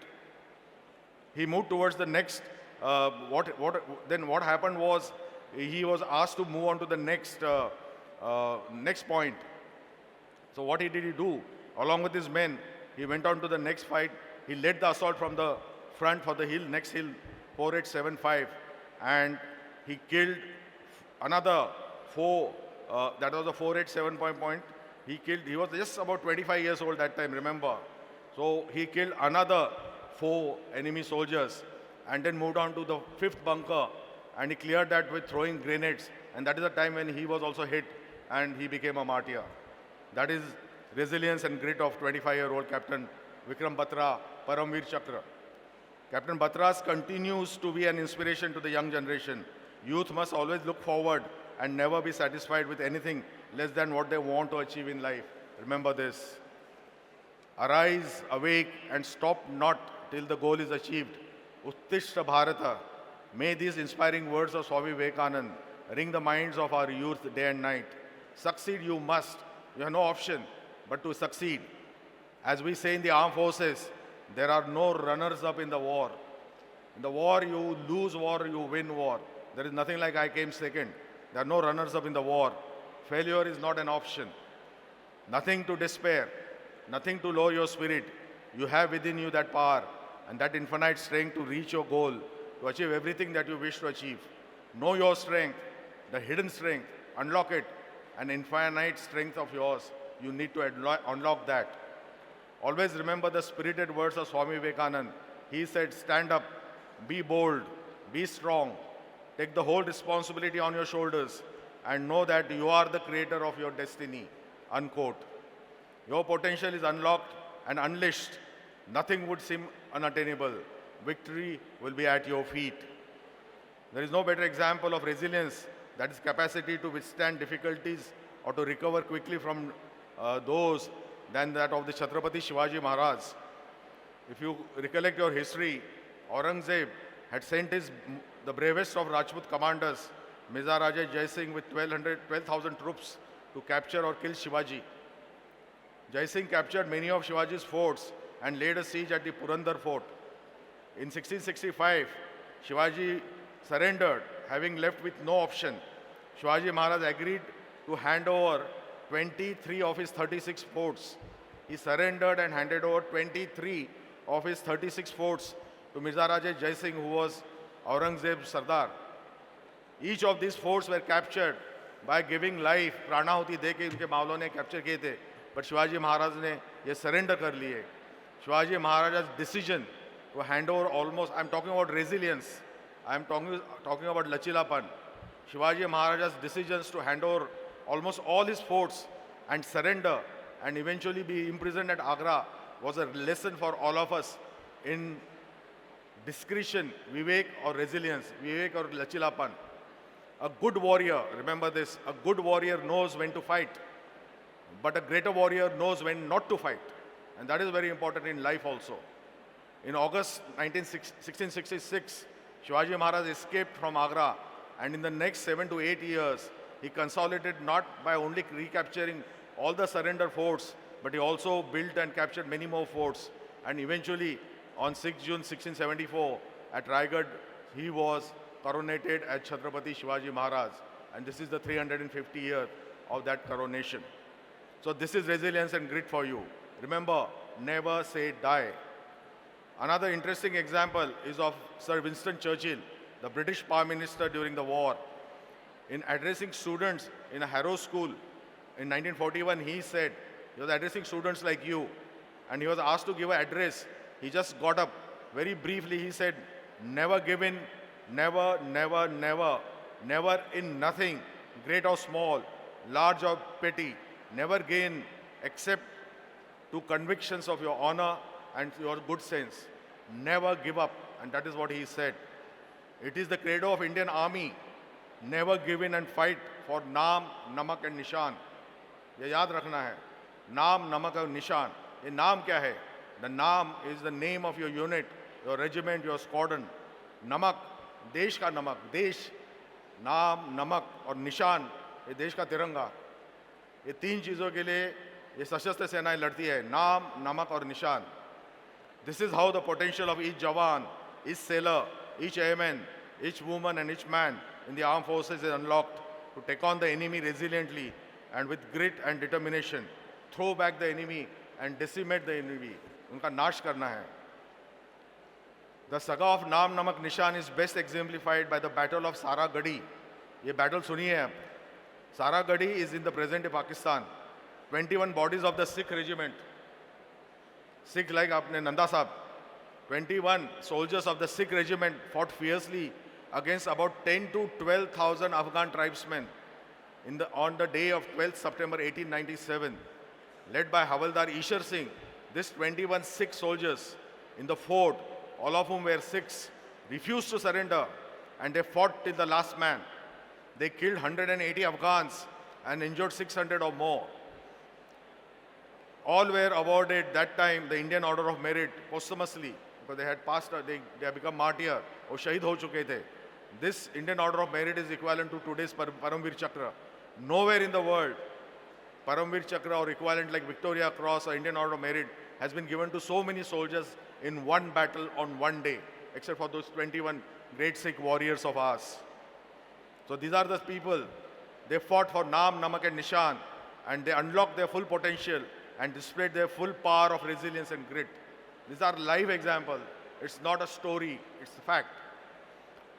Speaker 6: He moved towards the next. Then what happened was he was asked to move on to the next point. So what did he do? Along with his men, he went on to the next fight. He led the assault from the front for the next hill, 4875, and he killed another 4. That was the 487 point. He was just about 25 years old that time, remember. So he killed another 4 enemy soldiers and then moved on to the 5th bunker, and he cleared that with throwing grenades. And that is the time when he was also hit and he became a martyr. That is resilience and grit of 25-year-old Captain Vikram Batra, Paramveer Chakra. Captain Batras continues to be an inspiration to the young generation. Youth must always look forward and never be satisfied with anything less than what they want to achieve in life. Remember this. Arise, awake, and stop not till the goal is achieved. Uttishta Bharata. May these inspiring words of Swami Vivekananda ring the minds of our youth day and night. Succeed you must. You have no option but to succeed. As we say in the armed forces, there are no runners-up in the war. In the war, you lose war, you win war. There is nothing like I came second. There are no runners-up in the war. Failure is not an option. Nothing to despair, nothing to lower your spirit. You have within you that power and that infinite strength to reach your goal, to achieve everything that you wish to achieve. Know your strength, the hidden strength, unlock it, an infinite strength of yours. You need to unlock that. Always remember the spirited words of Swami Vivekananda. He said, stand up, be bold, be strong, take the whole responsibility on your shoulders, and know that you are the creator of your destiny, unquote. Your potential is unlocked and unleashed. Nothing would seem unattainable. Victory will be at your feet. There is no better example of resilience that is capacity to withstand difficulties or to recover quickly from those, than that of the Chhatrapati Shivaji Maharaj. If you recollect your history, Aurangzeb had sent the bravest of Rajput commanders, Mirza Raja Jai Singh, with 12,000 troops to capture or kill Shivaji. Jai Singh captured many of Shivaji's forts and laid a siege at the Purandar fort. In 1665, Shivaji surrendered, having left with no option. Shivaji Maharaj agreed to hand over 23 of his 36 forts. He surrendered and handed over 23 of his 36 forts to Mirza Raja Jai Singh, who was Aurangzeb's Sardar. Each of these forts were captured by giving life, प्राणाहुति दे के उनके मावलों ने capture किए थे, but Shivaji Maharaj ने ये surrender कर लिए. Shivaji महाराजा's decision to hand over almost, I'm talking about resilience, I'm talking about lachilapan. Shivaji Maharaja's decisions to hand over almost all his forts and surrender and eventually be imprisoned at Agra was a lesson for all of us in discretion, vivek or resilience, vivek or lachilapan. A good warrior, remember this, a good warrior knows when to fight, but a greater warrior knows when not to fight. And that is very important in life also. In August 1666, Shivaji Maharaj escaped from Agra, and in the next 7 to 8 years, he consolidated not by only recapturing all the surrender forts, but he also built and captured many more forts. And eventually, on 6 June 1674, at Raigad, he was coronated as Chhatrapati Shivaji Maharaj. And this is the 350th year of that coronation. So this is resilience and grit for you. Remember, never say die. Another interesting example is of Sir Winston Churchill, the British Prime Minister during the war. In addressing students in a Harrow school in 1941, he said, he was addressing students like you, and he was asked to give an address. He just got up. Very briefly, he said, never give in, never, never, never, never in nothing, great or small, large or petty, never gain except to convictions of your honor and your good sense. Never give up, and that is what he said. It is the credo of Indian Army. Never give in and fight for Naam, Namak and Nishan. ये याद रखना है. Naam, Namak और Nishan. ये नाम क्या है? The Naam is the name of your unit, your regiment, your squadron. Namak, देश का नमक, देश, नाम, नमक और निशान, ये देश का तिरंगा. ये तीन चीज़ों के लिए ये सशस्त्र सेनाएं लड़ती है, नाम, नमक और निशान. This is how the potential of each Jawan, each sailor, each airman, each woman and each man in the armed forces is unlocked to take on the enemy resiliently and with grit and determination, throw back the enemy and decimate the enemy. उनका नाश करना है. The saga of Naam Namak Nishan is best exemplified by the Battle of Saragadi. ये battle सुनिए आप. Saragadi is in the present day Pakistan. 21 bodies of the Sikh regiment. Sikh like आपने नंदा साहब. 21 soldiers of the Sikh regiment fought fiercely against about 10 to 12,000 Afghan tribesmen on the day of 12th September 1897. Led by Havaldar Ishar Singh, these 21 Sikh soldiers in the fort, all of whom were Sikhs, refused to surrender, and they fought till the last man. They killed 180 Afghans and injured 600 or more. All were awarded that time the Indian Order of Merit posthumously because they had passed, they had become martyr or shaheed ho chuke the. This Indian Order of Merit is equivalent to today's Paramveer Chakra. Nowhere in the world Paramveer Chakra or equivalent like Victoria Cross or Indian Order of Merit has been given to so many soldiers in one battle on one day, except for those 21 great Sikh warriors of ours. So these are the people, they fought for Naam, Namak and Nishan, and they unlocked their full potential and displayed their full power of resilience and grit. These are live examples. It's not a story, it's a fact.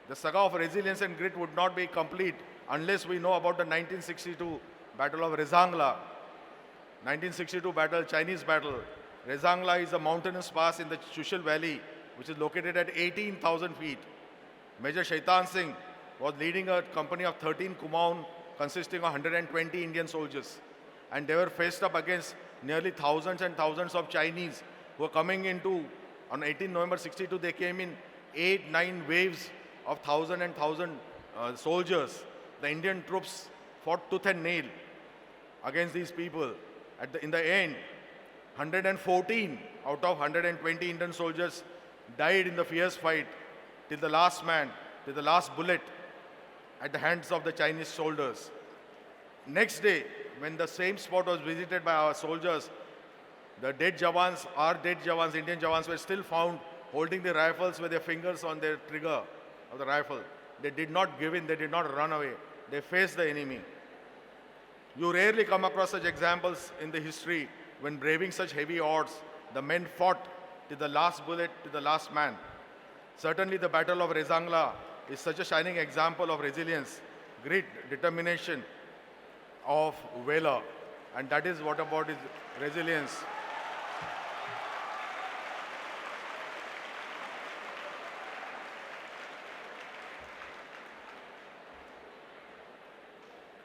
Speaker 6: The saga of resilience and grit would not be complete unless we know about the 1962 Battle of Rezangla. 1962 battle, Chinese battle. Rezangla is a mountainous pass in the Chushul Valley, which is located at 18,000 feet. Major Shaitan Singh was leading a company of 13 Kumaun consisting of 120 Indian soldiers. And they were faced up against nearly thousands and thousands of Chinese who were coming into, on 18 November 62, they came in 8-9 waves of 1,000 and 1,000 soldiers. the Indian troops fought tooth and nail against these people. In the end, 114 out of 120 Indian soldiers died in the fierce fight till the last man, till the last bullet at the hands of the Chinese soldiers. Next day, when the same spot was visited by our soldiers, the dead Jawans, our dead Jawans, Indian Jawans, were still found holding the rifles with their fingers on their trigger of the rifle. They did not give in, they did not run away. They faced the enemy. You rarely come across such examples in the history when braving such heavy odds, the men fought to the last bullet, to the last man. Certainly the Battle of Rezangla is such a shining example of resilience, grit, determination, of valor. And that is what about is resilience.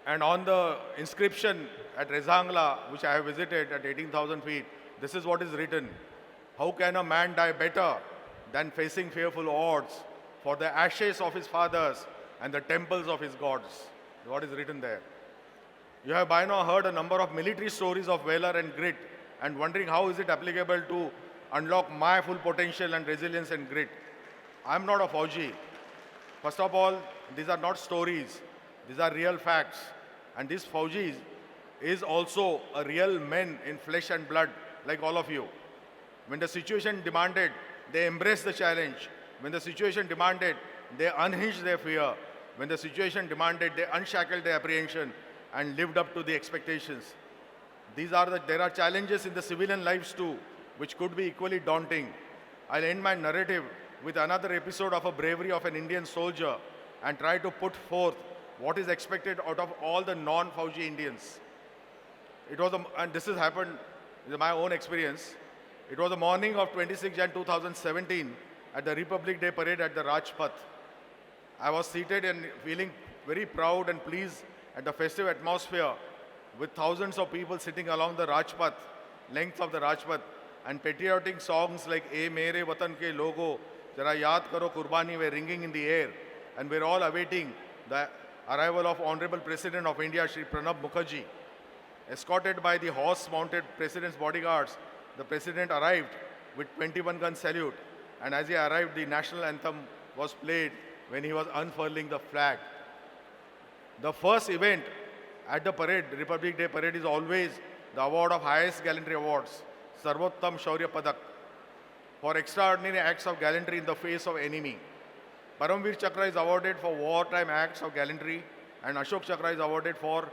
Speaker 6: And on the inscription at Rezangla, which I have visited at 18,000 feet, this is what is written. How can a man die better than facing fearful odds for the ashes of his fathers and the temples of his gods? What is written there. You have by now heard a number of military stories of valor and grit and wondering how is it applicable to unlock my full potential and resilience and grit. I am not a Fauji. First of all, these are not stories. These are real facts. And this Fauji is also a real men in flesh and blood like all of you. When the situation demanded, they embraced the challenge. When the situation demanded, they unhinged their fear. When the situation demanded, they unshackled their apprehension and lived up to the expectations. There are challenges in the civilian lives too, which could be equally daunting. I'll end my narrative with another episode of a bravery of an Indian soldier and try to put forth what is expected out of all the non-Fauji Indians. And this has happened, this is my own experience. It was the morning of 26 Jan 2017 at the Republic Day parade at the Rajpath. I was seated and feeling very proud and pleased at the festive atmosphere with thousands of people sitting along the Rajpath, length of the Rajpath, and patriotic songs like "Ye Mere Watan Ke Logo," "Jara Yaad Karo Kurbani" were ringing in the air, and we're all awaiting the arrival of Honorable President of India, Shri Pranab Mukherjee. Escorted by the horse-mounted President's bodyguards, the President arrived with 21-gun salute, and as he arrived, the national anthem was played when he was unfurling the flag. The first event at the parade, the Republic Day parade, is always the award of highest gallantry awards, Sarvottam Shaurya Padak, for extraordinary acts of gallantry in the face of enemy. Paramveer Chakra is awarded for wartime acts of gallantry, and Ashok Chakra is awarded for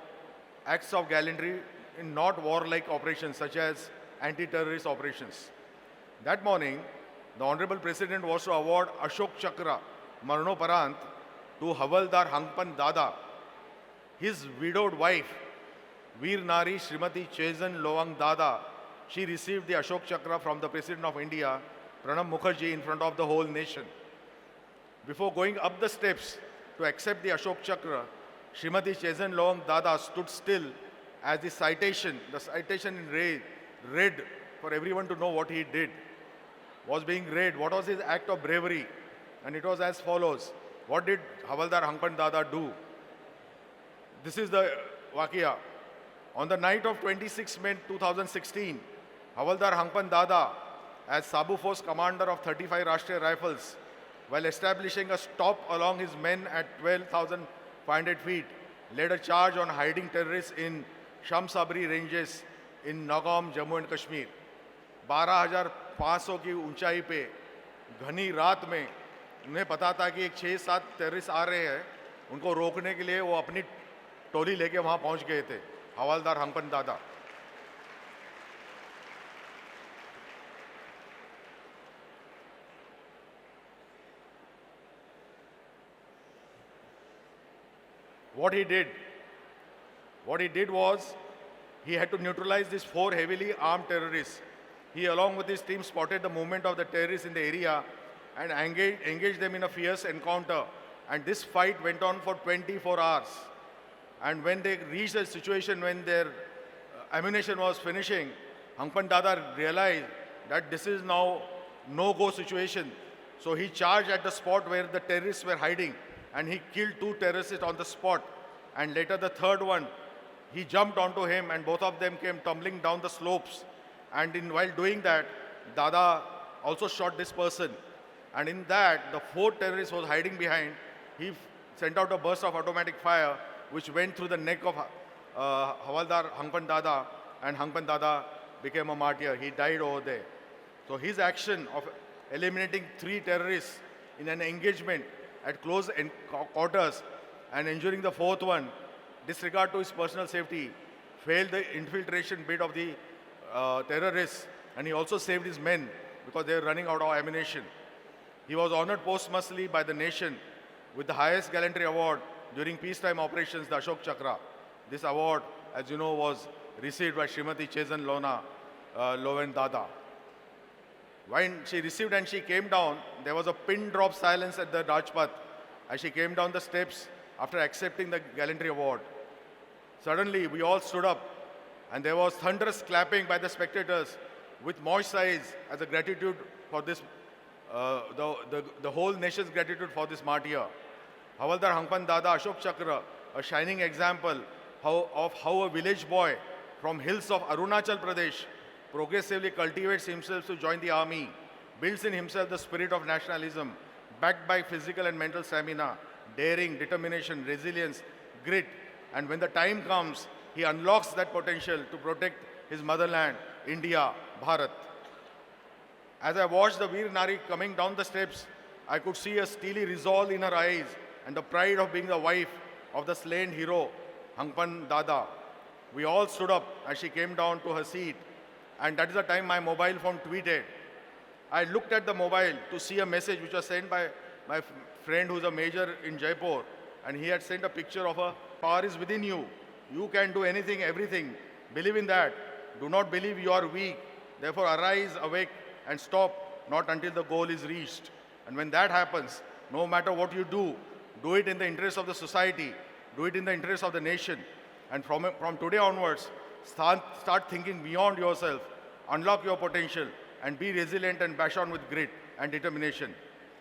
Speaker 6: acts of gallantry in not warlike operations such as anti-terrorist operations. That morning, the Honorable President was to award Ashok Chakra Marnoparant to Havaldar Hangpan Dada. His widowed wife, Veer Nari Srimati Chesan Loang Dada, she received the Ashok Chakra from the President of India, Pranab Mukherjee, in front of the whole nation. Before going up the steps to accept the Ashok Chakra, Srimati Chesan Loang Dada stood still as the citation in read for everyone to know what he did, was being read. What was his act of bravery? And it was as follows. What did Havaldar Hangpan Dada do? This is the Wakia. On the night of 26 May 2016, Havaldar Hangpan Dada, as Sabu Force commander of 35 Rashtriya Rifles, while establishing a stop along his men at 12,500 feet, led a charge on hiding terrorists in Shamsabri ranges in Nagaum, Jammu and Kashmir. 12,500 की ऊंचाई पे घनी रात में उन्हें पता था कि एक 6-7 टेररिस्ट आ रहे हैं, उनको रोकने के लिए वो अपनी टोली लेके वहां पहुंच गए थे, हवालदार हंगपन दादा. What he did was, he had to neutralize these 4 heavily armed terrorists. He, along with his team, spotted the movement of the terrorists in the area and engaged them in a fierce encounter. And this fight went on for 24 hours. And when they reached a situation when their ammunition was finishing, Hangpan Dada realized that this is now no-go situation. So he charged at the spot where the terrorists were hiding, and he killed 2 terrorists on the spot. and later the third one, he jumped onto him and both of them came tumbling down the slopes. And while doing that, Dada also shot this person. And in that, the fourth terrorist was hiding behind. He sent out a burst of automatic fire which went through the neck of Havaldar Hangpan Dada, and Hangpan Dada became a martyr. He died over there. So his action of eliminating 3 terrorists in an engagement at close quarters and injuring the fourth one, disregard to his personal safety, failed the infiltration bid of the terrorists, and he also saved his men because they were running out of ammunition. He was honored posthumously by the nation with the highest gallantry award during peacetime operations, the Ashok Chakra. This award, as you know, was received by Srimati Chetan Loven Dada. When she received and she came down, there was a pin drop silence at the Rajpath as she came down the steps after accepting the gallantry award. Suddenly, we all stood up and there was thunderous clapping by the spectators with moist eyes as a gratitude for this, the whole nation's gratitude for this martyr. Havaldar Hangpan Dada Ashok Chakra, a shining example of how a village boy from hills of Arunachal Pradesh progressively cultivates himself to join the army, builds in himself the spirit of nationalism, backed by physical and mental stamina, daring, determination, resilience, grit, and when the time comes, he unlocks that potential to protect his motherland, India, Bharat. As I watched the Veer Nari coming down the steps, I could see a steely resolve in her eyes and the pride of being the wife of the slain hero, Hangpan Dada. We all stood up as she came down to her seat, and that is the time my mobile phone tweeted. I looked at the mobile to see a message which was sent by my friend who is a major in Jaipur, and he had sent a picture of a power is within you. You can do anything, everything. Believe in that. Do not believe you are weak. Therefore, arise, awake, and stop, not until the goal is reached. And when that happens, no matter what you do it in the interest of the society, do it in the interest of the nation. And from today onwards, start thinking beyond yourself, unlock your potential, and be resilient and bash on with grit and determination.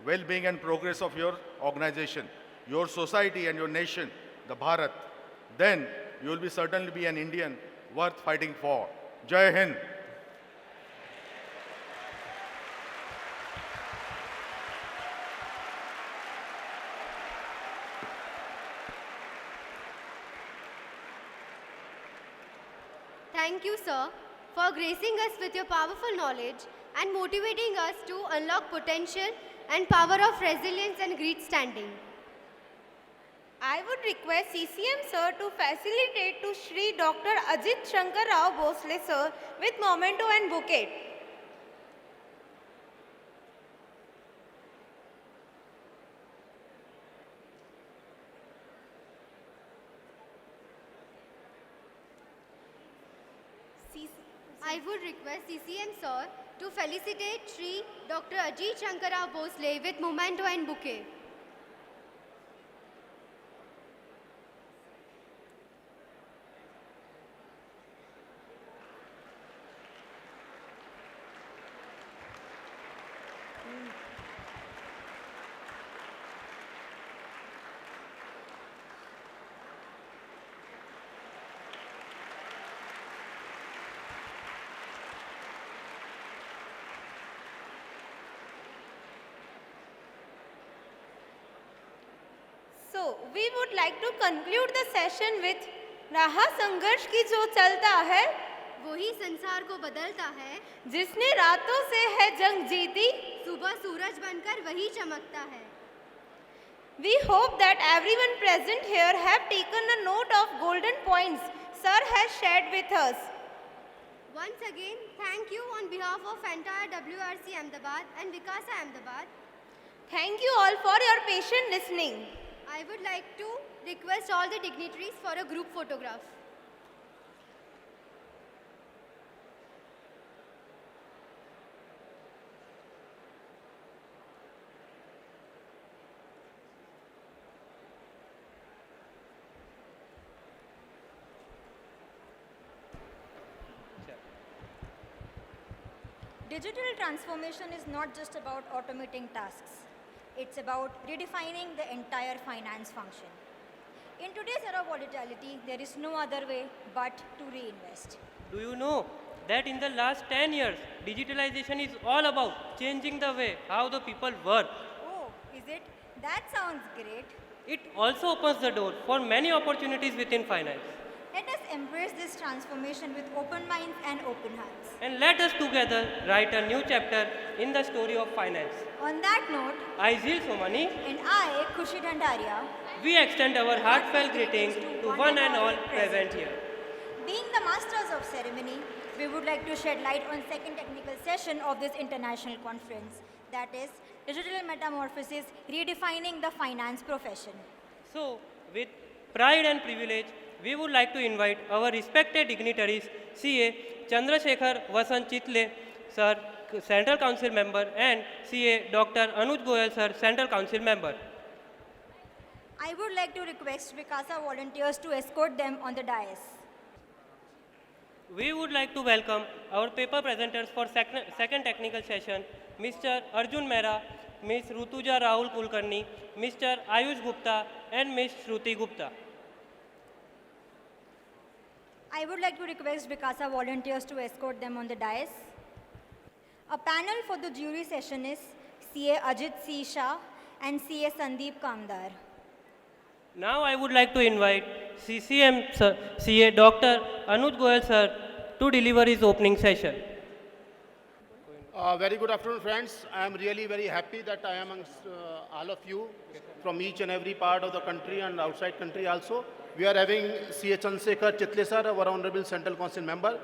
Speaker 6: Well-being and progress of your organization, your society and your nation, the Bharat. Then you will certainly be an Indian worth fighting for. Jai Hind.
Speaker 2: Thank you, sir, for gracing us with your powerful knowledge and motivating us to unlock potential and power of resilience and grit standing.
Speaker 3: I would request CCM sir to facilitate to Shri Dr. Ajit Shankar Rao Bhosle sir with memento and bouquet.
Speaker 2: I would request CCM sir to felicitate Shri Dr. Ajit Shankar Rao Bhosle with memento and bouquet.
Speaker 3: So, we would like to conclude the session with रहा संघर्ष की जो चलता है
Speaker 2: वही संसार को बदलता है
Speaker 3: जिसने रातों से है जंग जीती
Speaker 2: सुबह सूरज बनकर वही चमकता है.
Speaker 3: We hope that everyone present here have taken a note of golden points Sir has shared with us.
Speaker 2: Once again, thank you on behalf of entire WRC Ahmedabad and WICASA Ahmedabad.
Speaker 3: Thank you all for your patient listening.
Speaker 2: I would like to request all the dignitaries for a group photograph.
Speaker 7: Digital transformation is not just about automating tasks. It's about redefining the entire finance function. In today's era of volatility, there is no other way but to reinvest.
Speaker 8: Do you know that in the last 10 years, digitalization is all about changing the way how the people work.
Speaker 7: Oh, is it? That sounds great.
Speaker 8: It also opens the door for many opportunities within finance.
Speaker 7: Let us embrace this transformation with open minds and open hearts.
Speaker 8: And let us together write a new chapter in the story of finance.
Speaker 7: On that note,
Speaker 8: I, Zil Somani,
Speaker 7: and I, Khushi Dhandaria,
Speaker 8: we extend our heartfelt greetings to one and all present here.
Speaker 7: being the masters of ceremony, we would like to shed light on second technical session of this international conference, that is Digital Metamorphosis, Redefining the Finance Profession.
Speaker 8: So, with pride and privilege, we would like to invite our respected dignitaries, CA Chandrasekhar Vasant Chitle, Sir, Central Council Member, and CA Dr. Anuj Goyal, Sir, Central Council Member.
Speaker 7: I would like to request WICASA volunteers to escort them on the dais.
Speaker 8: We would like to welcome our paper presenters for second technical session, Mr. Arjun Mehra, Ms. Rutuja Rahul Kulkarni, Mr. Ayush Gupta, and Ms. Shruti Gupta.
Speaker 7: I would like to request WICASA volunteers to escort them on the dais. A panel for the jury session is CA Ajit C. Shah and CA Sandeep Kamdar.
Speaker 8: Now I would like to invite CCM Sir, CA Dr. Anuj Goyal Sir to deliver his opening session.
Speaker 9: Very good afternoon, friends. I am really very happy that I am amongst all of you from each and every part of the country and outside country also. We are having CA Chandrasekhar Chitle sir, our Honorable Central Council Member.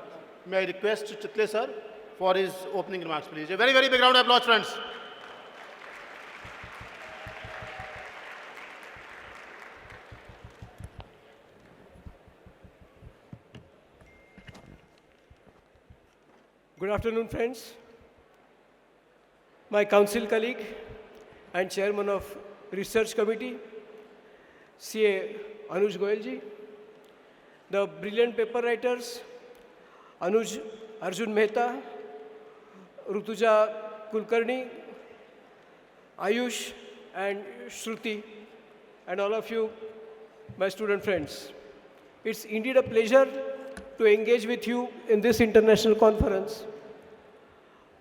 Speaker 9: May I request Chitle sir for his opening remarks, please. A very, very big round of applause, friends.
Speaker 10: Good afternoon, friends. My council colleague and chairman of research committee, CA Anuj Goyal ji, the brilliant paper writers, Arjun Mehta, Rutuja Kulkarni, Ayush and Shruti, and all of you, my student friends. It's indeed a pleasure to engage with you in this international conference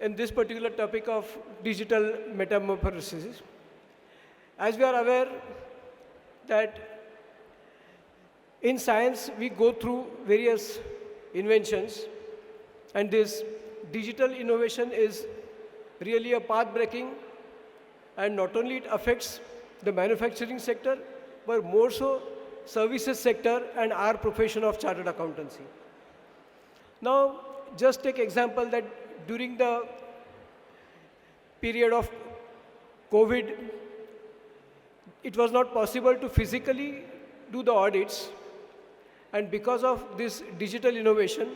Speaker 10: in this particular topic of digital metamorphosis. As we are aware that in science we go through various inventions, and this digital innovation is really a path-breaking, and not only it affects the manufacturing sector, but more so services sector and our profession of chartered accountancy. Now, just take example that during the period of COVID, it was not possible to physically do the audits, and because of this digital innovation,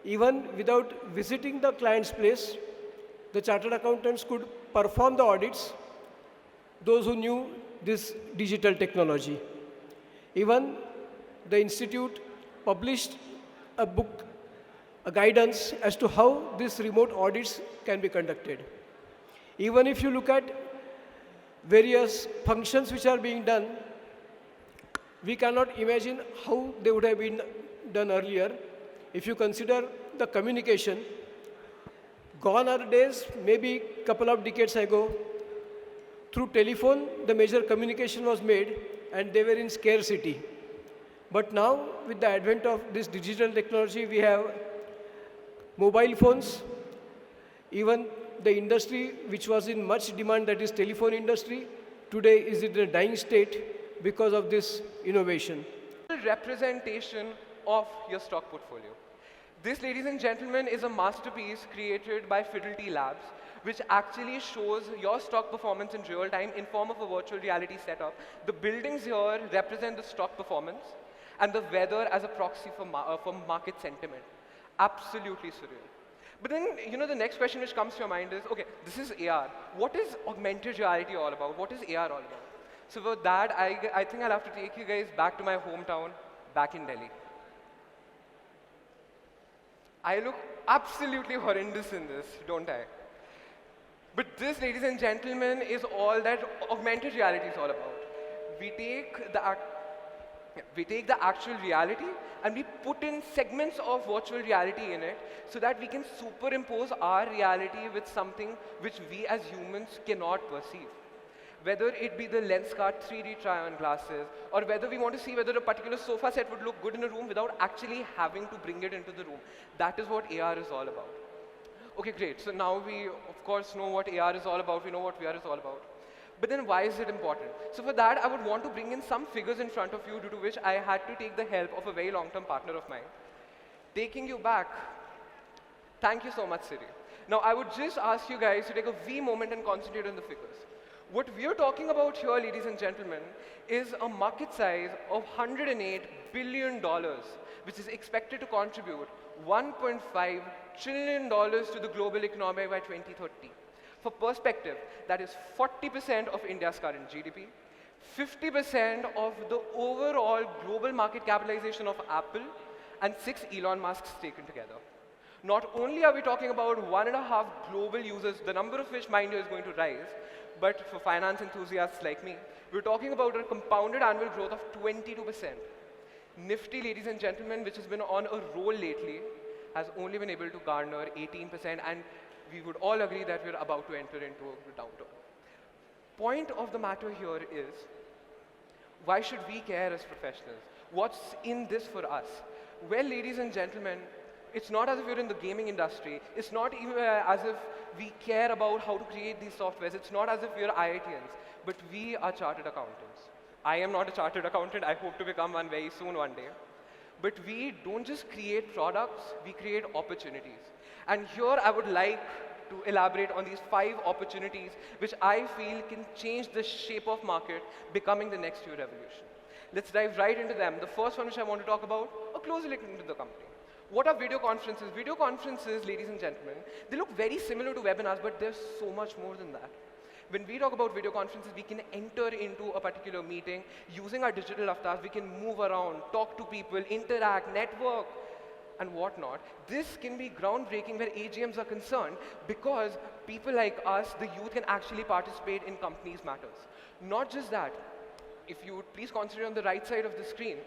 Speaker 10: even without visiting the client's place, the chartered accountants could perform the audits, those who knew this digital technology. Even the institute published a book, a guidance as to how these remote audits can be conducted. Even if you look at various functions which are being done, we cannot imagine how they would have been done earlier. If you consider the communication, gone are the days, maybe a couple of decades ago, through telephone, the major communication was made, and they were in scarcity. But now, with the advent of this digital technology, we have mobile phones. Even the industry which was in much demand, that is telephone industry, today is in a dying state because of this innovation.
Speaker 11: Representation of your stock portfolio. This, ladies and gentlemen, is a masterpiece created by Fidelity Labs, which actually shows your stock performance in real time in form of a virtual reality setup. The buildings here represent the stock performance, and the weather as a proxy for market sentiment. Absolutely surreal. But then, you know, the next question which comes to your mind is, okay, this is AR. What is augmented reality all about? What is AR all about? So for that, I think I'll have to take you guys back to my hometown, back in Delhi. I look absolutely horrendous in this, don't I? But this, ladies and gentlemen, is all that augmented reality is all about. We take the We take the actual reality and we put in segments of virtual reality in it so that we can superimpose our reality with something which we as humans cannot perceive. Whether it be the Lenskart 3D try-on glasses, or whether we want to see whether a particular sofa set would look good in a room without actually having to bring it into the room. That is what AR is all about. Okay, great. So now we, of course, know what AR is all about. We know what VR is all about. But then why is it important? So for that, I would want to bring in some figures in front of you, due to which I had to take the help of a very long-term partner of mine. Taking you back, thank you so much, Siri. Now, I would just ask you guys to take a V moment and concentrate on the figures. What we're talking about here, ladies and gentlemen, is a market size of $108 billion, which is expected to contribute $1.5 trillion to the global economy by 2030. For perspective, that is 40% of India's current GDP, 50% of the overall global market capitalization of Apple, and 6 Elon Musks taken together. Not only are we talking about 1.5 global users, the number of which, mind you, is going to rise, but for finance enthusiasts like me, we're talking about a compounded annual growth of 22%. Nifty, ladies and gentlemen, which has been on a roll lately, has only been able to garner 18%, and we would all agree that we're about to enter into a downturn. Point of the matter here is, why should we care as professionals? What's in this for us? Well, ladies and gentlemen, it's not as if we're in the gaming industry. It's not even as if we care about how to create these softwares. It's not as if we're IITians, but we are chartered accountants. I am not a chartered accountant. I hope to become one very soon one day. But we don't just create products, we create opportunities. And here I would like to elaborate on these 5 opportunities which I feel can change the shape of market, becoming the next new revolution. Let's dive right into them. The first one which I want to talk about, a closer look into the company. What are video conferences? Video conferences, ladies and gentlemen, they look very similar to webinars, but there's so much more than that. When we talk about video conferences, we can enter into a particular meeting using our digital avatars. We can move around, talk to people, interact, network, and whatnot. This can be groundbreaking where AGMs are concerned, because people like us, the youth, can actually participate in companies' matters. Not just that, if you would please consider on the right side of the screen,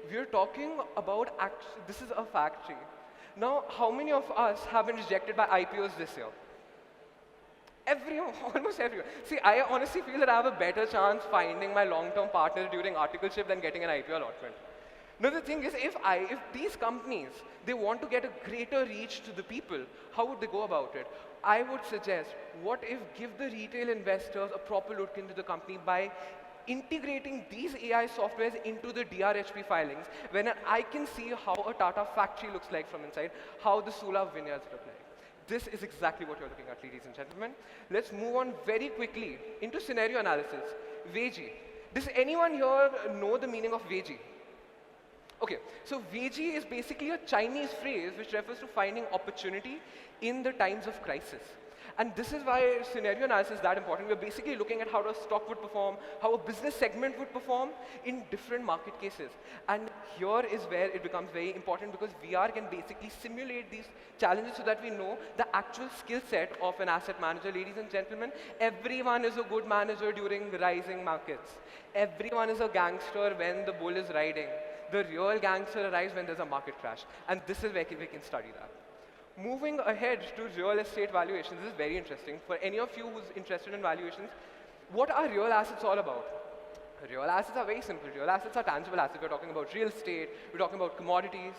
Speaker 11: we're talking about, this is a factory. Now, how many of us have been rejected by IPOs this year? Everyone, almost everyone. See, I honestly feel that I have a better chance finding my long-term partner during articleship than getting an IPO allotment. Now, the thing is, if these companies, they want to get a greater reach to the people, how would they go about it? I would suggest, what if give the retail investors a proper look into the company by integrating these AI softwares into the DRHP filings, when I can see how a Tata factory looks like from inside, how the Sula vineyards look like. This is exactly what you're looking at, ladies and gentlemen. Let's move on very quickly into scenario analysis. Veji. Does anyone here know the meaning of Veji? Okay, so Veji is basically a Chinese phrase which refers to finding opportunity in the times of crisis. And this is why scenario analysis is that important. We're basically looking at how a stock would perform, how a business segment would perform in different market cases. And here is where it becomes very important, because VR can basically simulate these challenges so that we know the actual skill set of an asset manager. Ladies and gentlemen, everyone is a good manager during rising markets. Everyone is a gangster when the bull is riding. The real gangster arrives when there's a market crash. And this is where we can study that. Moving ahead to real estate valuations, this is very interesting. For any of you who's interested in valuations, what are real assets all about? Real assets are very simple. Real assets are tangible assets. We're talking about real estate, we're talking about commodities.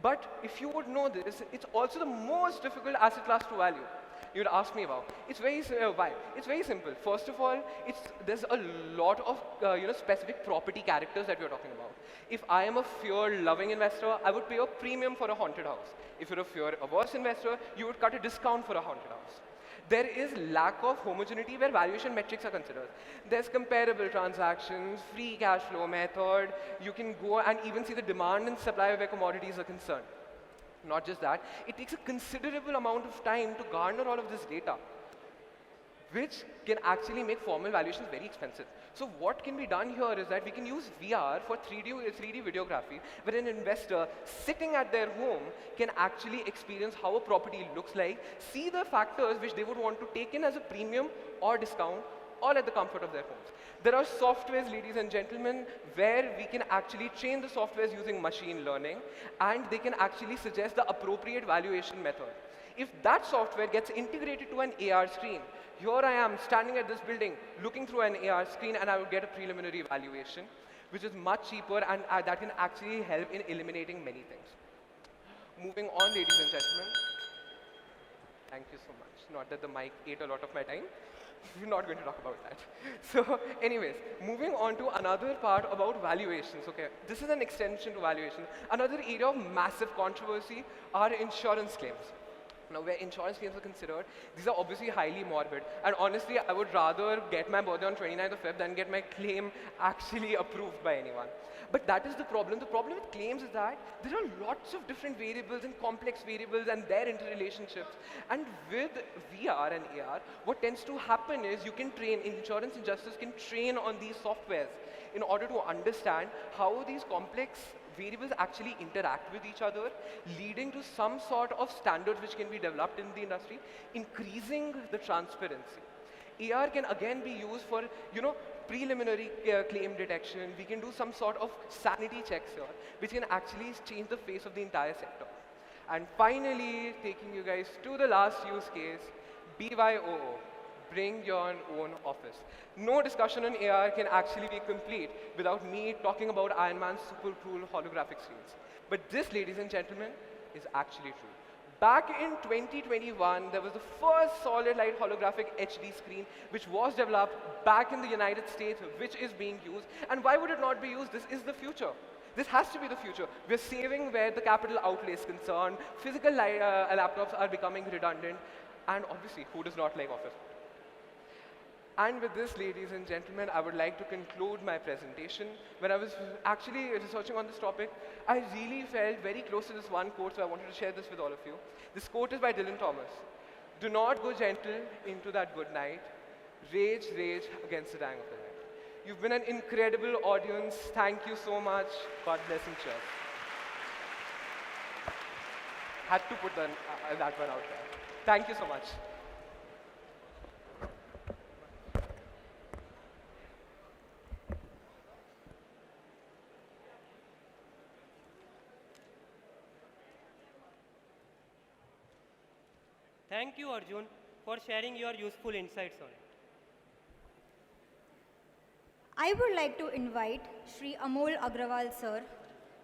Speaker 11: But if you would know this, it's also the most difficult asset class to value. You'd ask me about. It's very why? It's very simple. First of all, there's a lot of specific property characters that we're talking about. If I am a fear-loving investor, I would pay a premium for a haunted house. If you're a fear-averse investor, you would cut a discount for a haunted house. There is lack of homogeneity where valuation metrics are considered. There's comparable transactions, free cash flow method. You can go and even see the demand and supply where commodities are concerned. Not just that, it takes a considerable amount of time to garner all of this data, which can actually make formal valuations very expensive. So what can be done here is that we can use VR for 3D videography, where an investor sitting at their home can actually experience how a property looks like, see the factors which they would want to take in as a premium or discount, all at the comfort of their homes. There are softwares, ladies and gentlemen, where we can actually train the softwares using machine learning, and they can actually suggest the appropriate valuation method. If that software gets integrated to an AR screen, here I am standing at this building, looking through an AR screen, and I will get a preliminary valuation, which is much cheaper, and that can actually help in eliminating many things. Moving on, ladies and gentlemen. Thank you so much. Not that the mic ate a lot of my time. We're not going to talk about that. So anyways, moving on to another part about valuations. Okay, this is an extension to valuation. Another area of massive controversy are insurance claims. Now, where insurance claims are considered, these are obviously highly morbid. And honestly, I would rather get my birthday on 29th of Feb than get my claim actually approved by anyone. But that is the problem. The problem with claims is that there are lots of different variables and complex variables and their interrelationships. And with VR and AR, what tends to happen is you can train, insurance and justice can train on these softwares in order to understand how these complex variables actually interact with each other, leading to some sort of standards which can be developed in the industry, increasing the transparency. AR can again be used for, preliminary claim detection. We can do some sort of sanity checks here, which can actually change the face of the entire sector. And finally, taking you guys to the last use case, BYOO. Bring your own office. No discussion on AR can actually be complete without me talking about Iron Man's super cool holographic screens. But this, ladies and gentlemen, is actually true. Back in 2021, there was the first solid light holographic HD screen which was developed back in the United States, which is being used. And why would it not be used? This is the future. This has to be the future. We're saving where the capital outlay is concerned. Physical laptops are becoming redundant. And obviously, who does not like office? And with this, ladies and gentlemen, I would like to conclude my presentation. When I was actually researching on this topic, I really felt very close to this one quote, so I wanted to share this with all of you. This quote is by Dylan Thomas. Do not go gentle into that good night. Rage, rage against the tang of the night. You've been an incredible audience. Thank you so much. God bless and cheers. Had to put that one out there. Thank you so much.
Speaker 8: Thank you, Arjun, for sharing your useful insights on it.
Speaker 7: I would like to invite Shri Amol Agrawal sir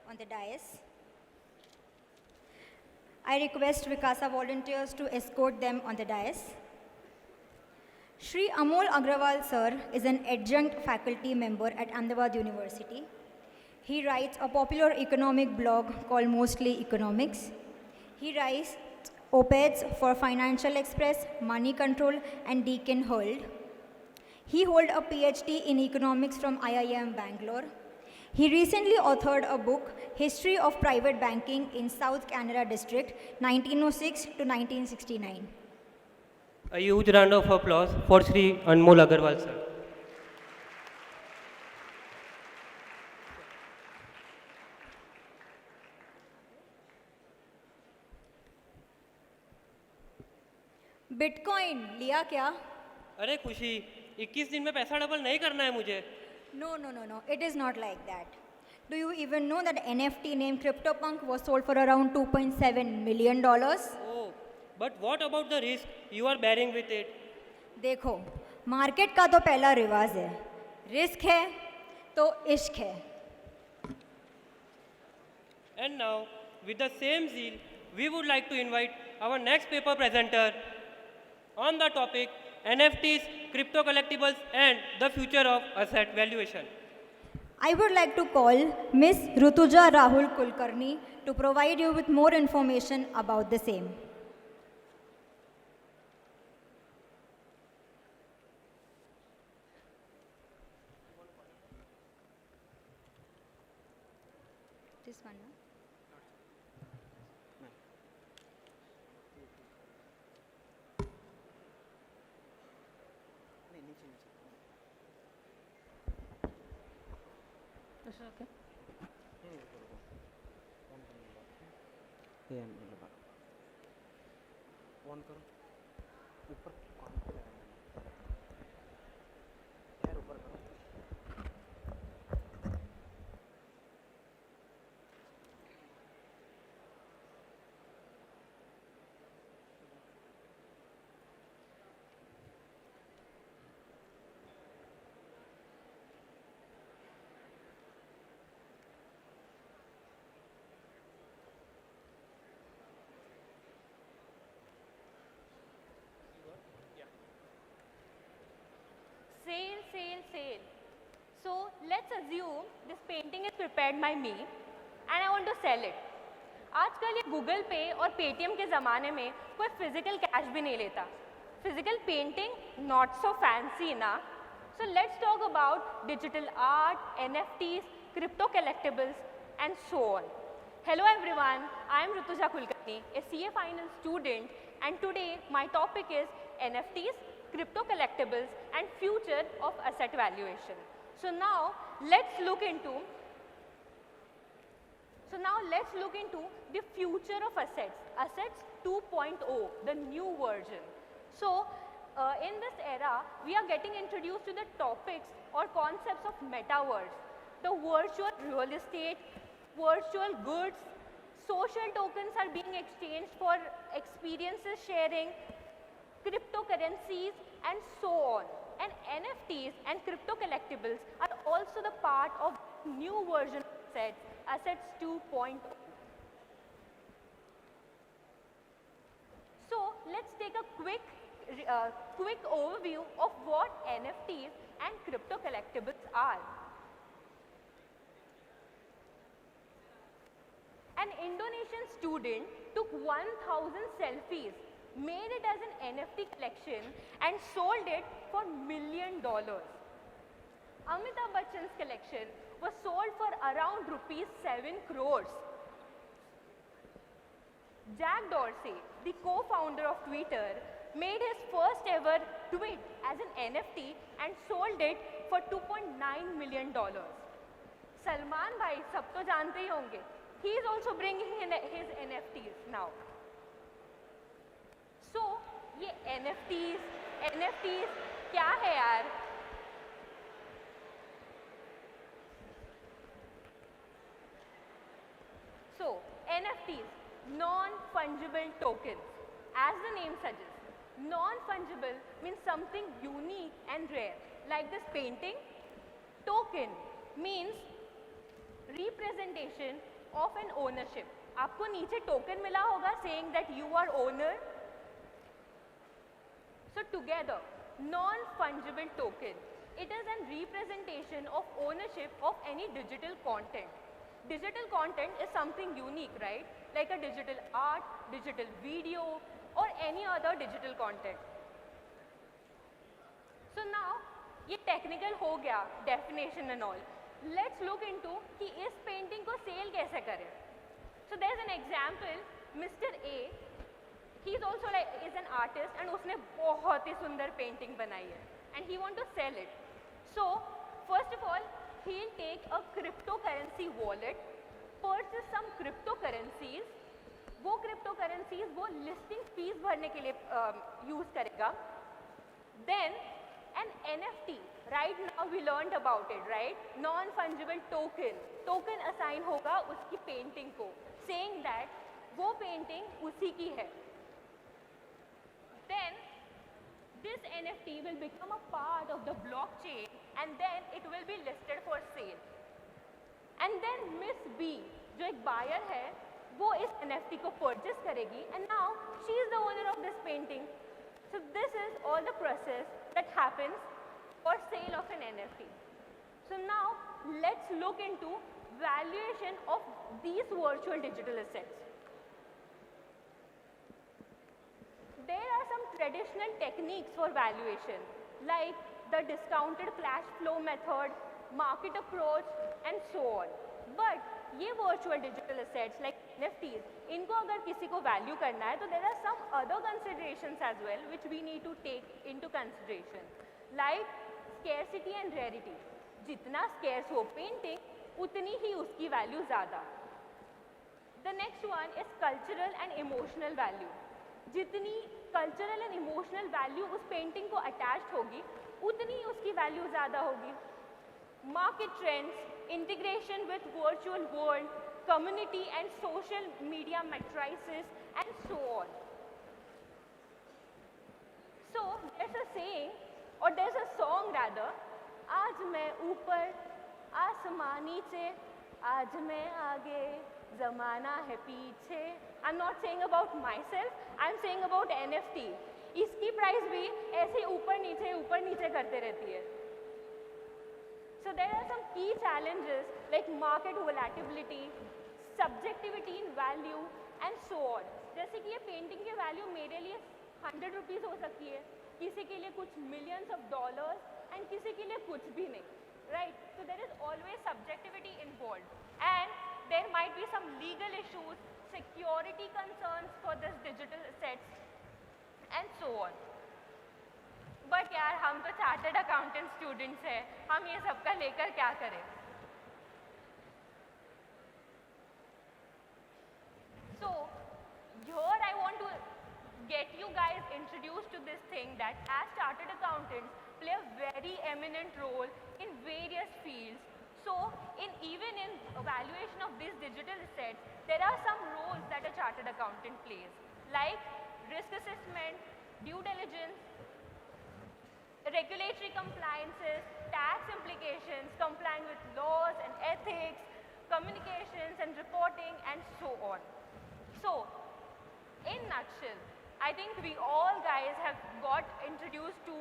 Speaker 7: on the dais. I request WICASA volunteers to escort them on the dais. Shri Amol Agrawal sir is an adjunct faculty member at Ahmedabad University. He writes a popular economic blog called Mostly Economics. He writes op-eds for Financial Express, Money Control, and Deakin Herald. He holds a PhD in economics from IIM Bangalore. He recently authored a book, History of Private Banking in South Canara District, 1906 to 1969.
Speaker 8: A huge round of applause for Sri Anmol Agarwal sir.
Speaker 7: Bitcoin लिया क्या?
Speaker 8: अरे खुशी, 21 दिन में पैसा double नहीं करना है मुझे.
Speaker 7: No, no, no, no. It is not like that. Do you even know that NFT named CryptoPunk was sold for around $2.7 million?
Speaker 8: Oh, but what about the risk you are bearing with it?
Speaker 7: देखो, market का तो पहला रिवाज है. Risk है तो इश्क है.
Speaker 8: And now, with the same zeal, we would like to invite our next paper presenter on the topic NFTs, crypto collectibles, and the future of asset valuation.
Speaker 7: I would like to call Ms. Rutuja Rahul Kulkarni to provide you with more information about the same. This one, no? Okay.
Speaker 3: let's assume this painting is prepared by me and I want to sell it. आजकल ये Google पे और Paytm के ज़माने में कोई physical cash भी नहीं लेता. Physical painting not so fancy ना. So let's talk about digital art, NFTs, crypto collectibles and so on. Hello everyone, I am Rutuja Kulkarni, a CA final student, and today my topic is NFTs, crypto collectibles and future of asset valuation. So now let's look into the future of assets, assets 2.0, the new version. So in this era, we are getting introduced to the topics or concepts of metaverse, the virtual real estate, virtual goods, social tokens are being exchanged for experiences sharing, cryptocurrencies and so on. And NFTs and crypto collectibles are also the part of new version of assets, assets 2.0. So let's take a quick overview of what NFTs and crypto collectibles are. An Indonesian student took 1,000 selfies, made it as an NFT collection and sold it for $1 million. Amitabh Bachchan's collection was sold for around rupees 7 crores. Jack Dorsey, the co-founder of Twitter, made his first ever tweet as an NFT and sold it for $2.9 million. Salman bhai, sab to jante hi honge. He is also bringing in his NFTs now. So, ये NFTs क्या है यार? So, NFTs, non-fungible tokens. As the name suggests, non-fungible means something unique and rare. Like this painting, token means representation of an ownership. आपको नीचे token मिला होगा saying that you are owner. So together, non-fungible token, it is a representation of ownership of any digital content. Digital content is something unique, right? Like a digital art, digital video or any other digital content. So now, ये technical हो गया, definition and all. Let's look into कि इस painting को sale कैसे करें. So there's an example, Mr. A, he is also is an artist and उसने बहुत ही सुंदर painting बनाई है and he want to sell it. So first of all, he'll take a cryptocurrency wallet, purchase some cryptocurrencies. वो cryptocurrencies वो listing fees भरने के लिए use करेगा. Then an NFT, right now we learned about it, right? Non-fungible token, token assign होगा उसकी painting को, saying that वो painting उसी की है. Then this NFT will become a part of the blockchain and then it will be listed for sale. And then Miss B, जो एक buyer है, वो इस NFT को purchase करेगी and now she is the owner of this painting. So this is all the process that happens for sale of an NFT. So now let's look into valuation of these virtual digital assets. There are some traditional techniques for valuation like the discounted cash flow method, market approach and so on. But ये virtual digital assets like NFTs, इनको अगर किसी को value करना है तो there are some other considerations as well which we need to take into consideration like scarcity and rarity. जितना scarce हो painting उतनी ही उसकी value ज़्यादा. The next one is cultural and emotional value. जितनी cultural and emotional value उस painting को attached होगी उतनी ही उसकी value ज़्यादा होगी. Market trends, integration with virtual world, community and social media matrices and so on. So there's a saying or there's a song rather, आज मैं ऊपर आसमां नीचे, आज मैं आगे ज़माना है पीछे. I'm not saying about myself, I'm saying about NFT. इसकी प्राइस भी ऐसे ऊपर नीचे करते रहती है.
Speaker 12: So there are some key challenges like market volatility, subjectivity in value and so on. जैसे कि ये पेंटिंग की वैल्यू मेरे लिए 100 रुपीज़ हो सकती है, किसी के लिए कुछ millions of dollars and किसी के लिए कुछ भी नहीं, right? So there is always subjectivity involved and there might be some legal issues, security concerns for this digital assets and so on. But यार हम तो चार्टर्ड अकाउंटेंट स्टूडेंट्स हैं, हम ये सब का लेकर क्या करें? So here I want to get you guys introduced to this thing that as chartered accountants play a very eminent role in various fields. So even in evaluation of these digital assets, there are some roles that a chartered accountant plays, like risk assessment, due diligence, regulatory compliances, tax implications, complying with laws and ethics, communications and reporting and so on. So in nutshell, I think we all guys have got introduced to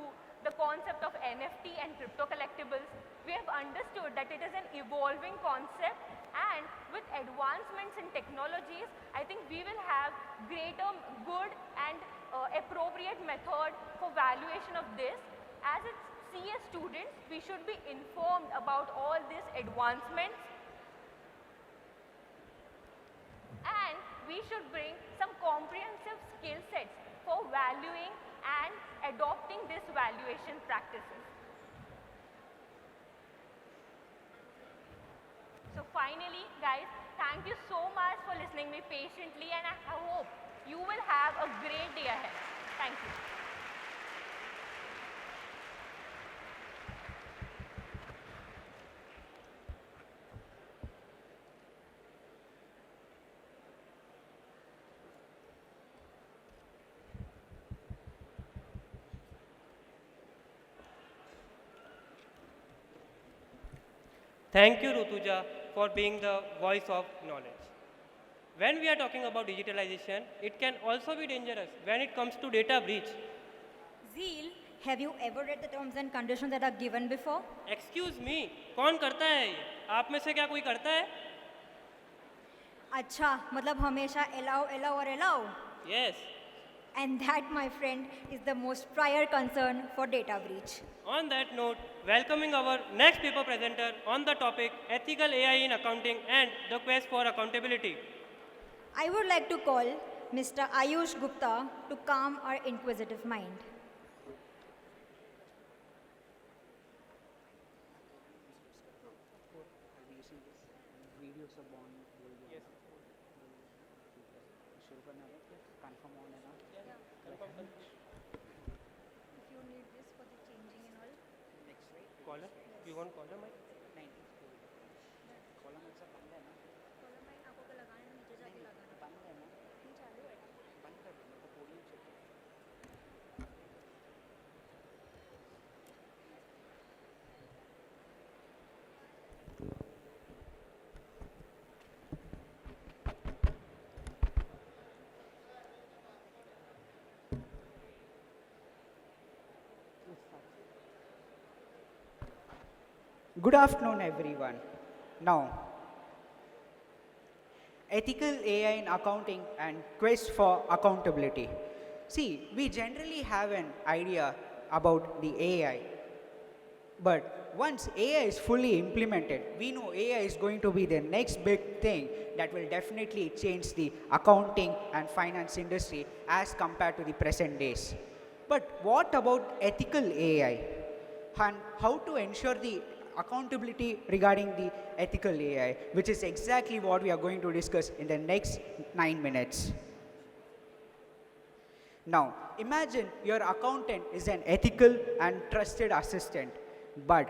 Speaker 12: the concept of NFT and crypto collectibles. We have understood that it is an evolving concept and with advancements in technologies, I think we will have greater good and appropriate method for valuation of this. As its CA students, we should be informed about all these advancements and we should bring some comprehensive skill sets for valuing and adopting these valuation practices. So finally, guys, thank you so much for listening me patiently and I hope you will have a great day ahead. Thank you.
Speaker 8: Thank you, Rutuja, for being the voice of knowledge. When we are talking about digitalization, it can also be dangerous when it comes to data breach.
Speaker 7: Zeal, have you ever read the terms and conditions that are given before?
Speaker 8: Excuse me, कौन करता है ये? आप में से क्या कोई करता है?
Speaker 7: अच्छा, मतलब हमेशा allow.
Speaker 8: Yes.
Speaker 7: And that, my friend, is the most prior concern for data breach.
Speaker 8: On that note, welcoming our next paper presenter on the topic Ethical AI in Accounting and the Quest for Accountability.
Speaker 7: I would like to call Mr. Ayush Gupta to calm our inquisitive mind.
Speaker 8: Caller? You want caller mic?
Speaker 13: Good afternoon, everyone. Now, ethical AI in accounting and quest for accountability. See, we generally have an idea about the AI, but once AI is fully implemented, we know AI is going to be the next big thing that will definitely change the accounting and finance industry as compared to the present days. But what about ethical AI and how to ensure the accountability regarding the ethical AI, which is exactly what we are going to discuss in the next 9 minutes. Now, imagine your accountant is an ethical and trusted assistant, but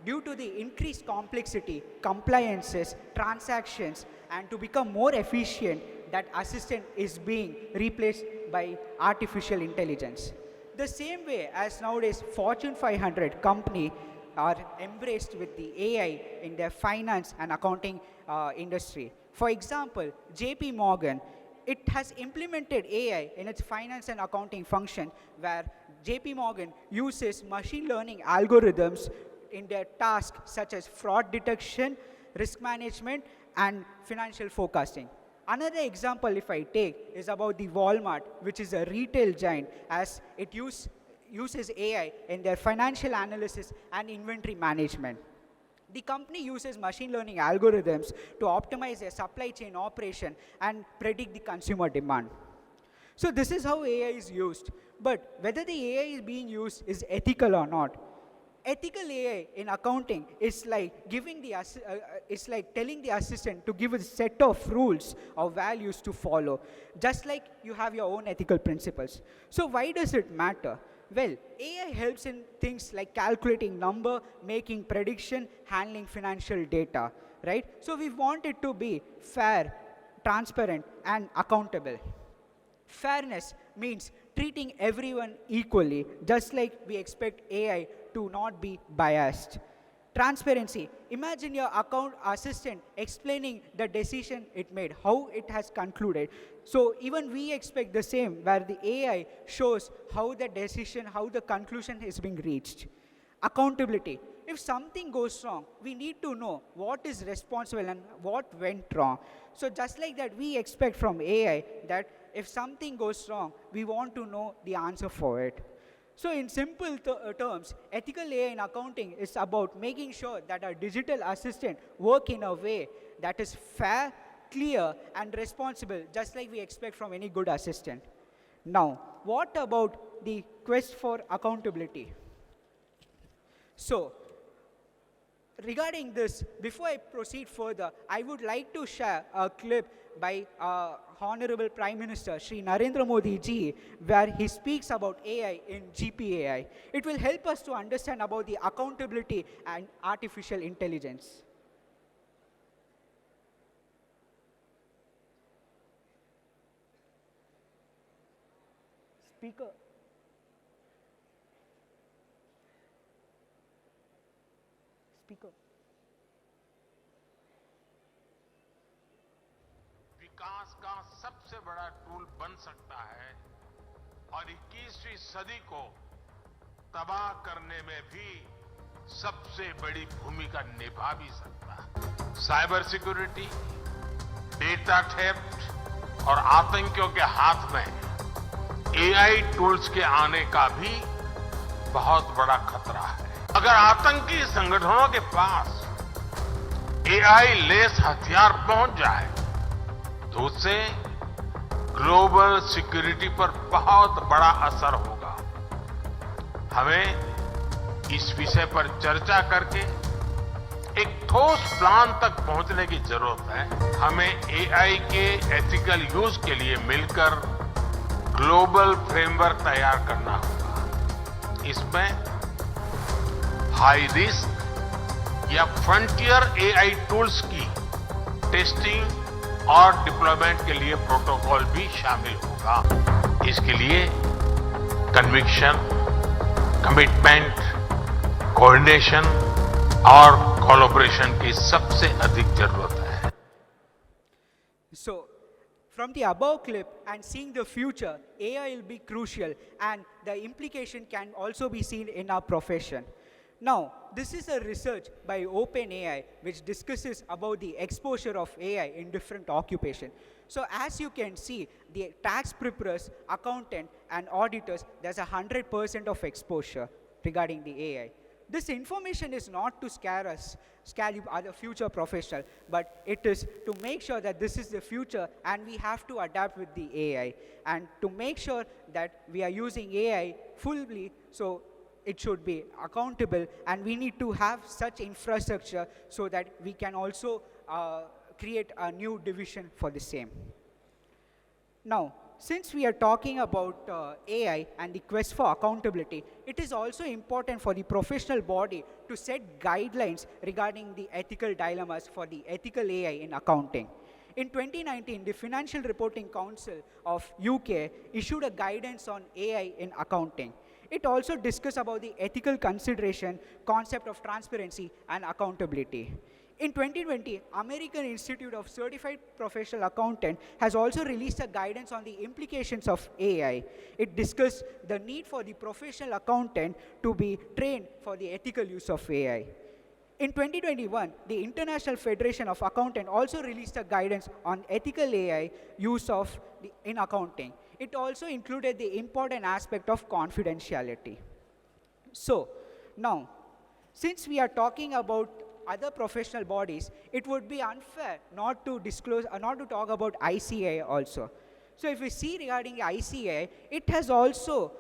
Speaker 13: due to the increased complexity, compliances, transactions, and to become more efficient, that assistant is being replaced by artificial intelligence. The same way as nowadays Fortune 500 company are embraced with the AI in their finance and accounting industry. For example, JP Morgan, it has implemented AI in its finance and accounting function where JP Morgan uses machine learning algorithms in their tasks such as fraud detection, risk management, and financial forecasting. Another example, if I take, is about the Walmart, which is a retail giant, as it uses AI in their financial analysis and inventory management. The company uses machine learning algorithms to optimize their supply chain operation and predict the consumer demand. So this is how AI is used. But whether the AI is being used is ethical or not. Ethical AI in accounting is like telling the assistant to give a set of rules or values to follow, just like you have your own ethical principles. So why does it matter? Well, AI helps in things like calculating number, making prediction, handling financial data, right? So we want it to be fair, transparent, and accountable. Fairness means treating everyone equally, just like we expect AI to not be biased. Transparency. Imagine your account assistant explaining the decision it made, how it has concluded. So even we expect the same, where the AI shows how the decision, how the conclusion is being reached. Accountability. If something goes wrong, we need to know what is responsible and what went wrong. So just like that, we expect from AI that if something goes wrong, we want to know the answer for it. So in simple terms, ethical AI in accounting is about making sure that our digital assistant work in a way that is fair, clear, and responsible, just like we expect from any good assistant. Now, what about the quest for accountability? So, regarding this, before I proceed further, I would like to share a clip by Honorable Prime Minister Shri Narendra Modi ji, where he speaks about AI in GPAI. It will help us to understand about the accountability and artificial intelligence. Speaker. Speaker.
Speaker 14: विकास का सबसे बड़ा tool बन सकता है और 21वीं सदी को तबाह करने में भी सबसे बड़ी भूमिका निभा भी सकता है। साइबर सिक्योरिटी, डेटा थेफ्ट और आतंकियों के हाथ में एआई टूल्स के आने का भी बहुत बड़ा खतरा है। अगर आतंकी संगठनों के पास एआई लेस हथियार पहुंच जाए तो उससे ग्लोबल सिक्योरिटी पर बहुत बड़ा असर होगा। हमें इस विषय पर चर्चा करके एक ठोस प्लान तक पहुंचने की जरूरत है। हमें एआई के एथिकल यूज के लिए मिलकर ग्लोबल फ्रेमवर्क तैयार करना होगा। इसमें हाई रिस्क या फ्रंटियर एआई टूल्स की टेस्टिंग और डिप्लॉयमेंट के लिए प्रोटोकॉल भी शामिल होगा। इसके लिए कन्विक्शन, कमिटमेंट, कोऑर्डिनेशन और कोलैबोरेशन की सबसे अधिक जरूरत है।
Speaker 13: So, from the above clip and seeing the future, AI will be crucial and the implication can also be seen in our profession. Now, this is a research by OpenAI which discusses about the exposure of AI in different occupations. So as you can see, the tax preparers, accountant, and auditors, there's 100% of exposure regarding the AI. This information is not to scare you other future professional, but it is to make sure that this is the future and we have to adapt with the AI. And to make sure that we are using AI fully, so it should be accountable, and we need to have such infrastructure so that we can also create a new division for the same. Now, since we are talking about AI and the quest for accountability, it is also important for the professional body to set guidelines regarding the ethical dilemmas for the ethical AI in accounting. In 2019, the Financial Reporting Council of UK issued a guidance on AI in accounting. It also discussed about the ethical consideration, concept of transparency, and accountability. In 2020, American Institute of Certified Professional Accountant has also released a guidance on the implications of AI. It discussed the need for the professional accountant to be trained for the ethical use of AI. In 2021, the International Federation of Accountants also released a guidance on ethical AI use in accounting. It also included the important aspect of confidentiality. So, now, since we are talking about other professional bodies, it would be unfair not to disclose, not to talk about ICAI also. So if we see regarding ICAI, it has also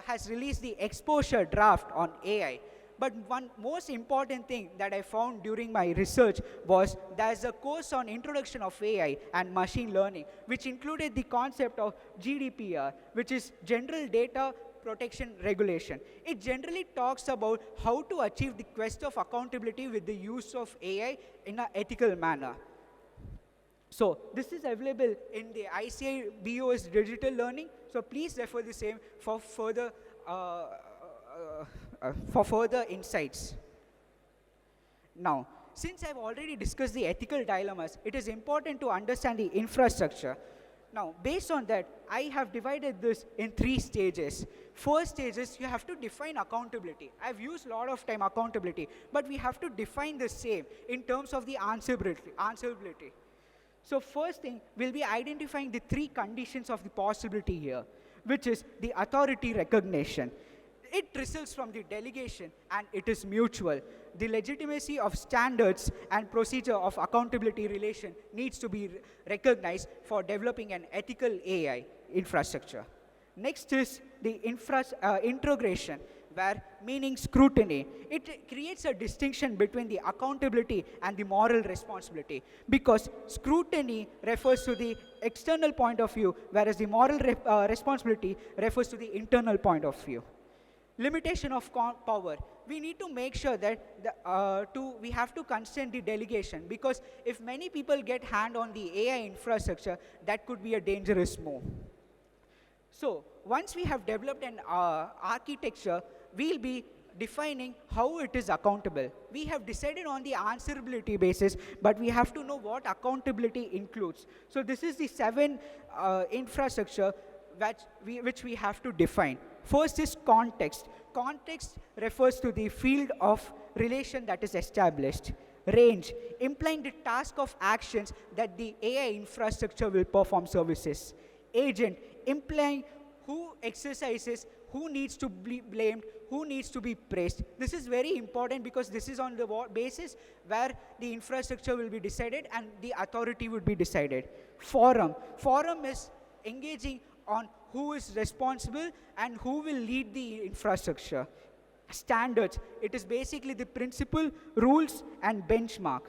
Speaker 13: has released the exposure draft on AI. But one most important thing that I found during my research was there's a course on introduction of AI and machine learning, which included the concept of GDPR, which is General Data Protection Regulation. It generally talks about how to achieve the quest of accountability with the use of AI in an ethical manner. So this is available in the ICAI BOS Digital Learning. So please refer the same for further insights. Now, since I've already discussed the ethical dilemmas, it is important to understand the infrastructure. Now, based on that, I have divided this in 3 stages. First stage is you have to define accountability. I've used a lot of time accountability, but we have to define the same in terms of the answerability. So first thing, we'll be identifying the 3 conditions of the possibility here, which is the authority recognition. It results from the delegation and it is mutual. The legitimacy of standards and procedure of accountability relation needs to be recognized for developing an ethical AI infrastructure. Next is the integration, where meaning scrutiny. It creates a distinction between the accountability and the moral responsibility, because scrutiny refers to the external point of view, whereas the moral responsibility refers to the internal point of view. Limitation of power. We need to make sure that we have to constrain the delegation, because if many people get hand on the AI infrastructure, that could be a dangerous move. So once we have developed an architecture, we'll be defining how it is accountable. We have decided on the answerability basis, but we have to know what accountability includes. So this is the 7 infrastructure which we have to define. First is context. Context refers to the field of relation that is established. Range, implying the task of actions that the AI infrastructure will perform services. Agent, implying who exercises, who needs to be blamed, who needs to be praised. This is very important because this is on the basis where the infrastructure will be decided and the authority would be decided. Forum. Forum is engaging on who is responsible and who will lead the infrastructure. Standards, it is basically the principle, rules, and benchmark.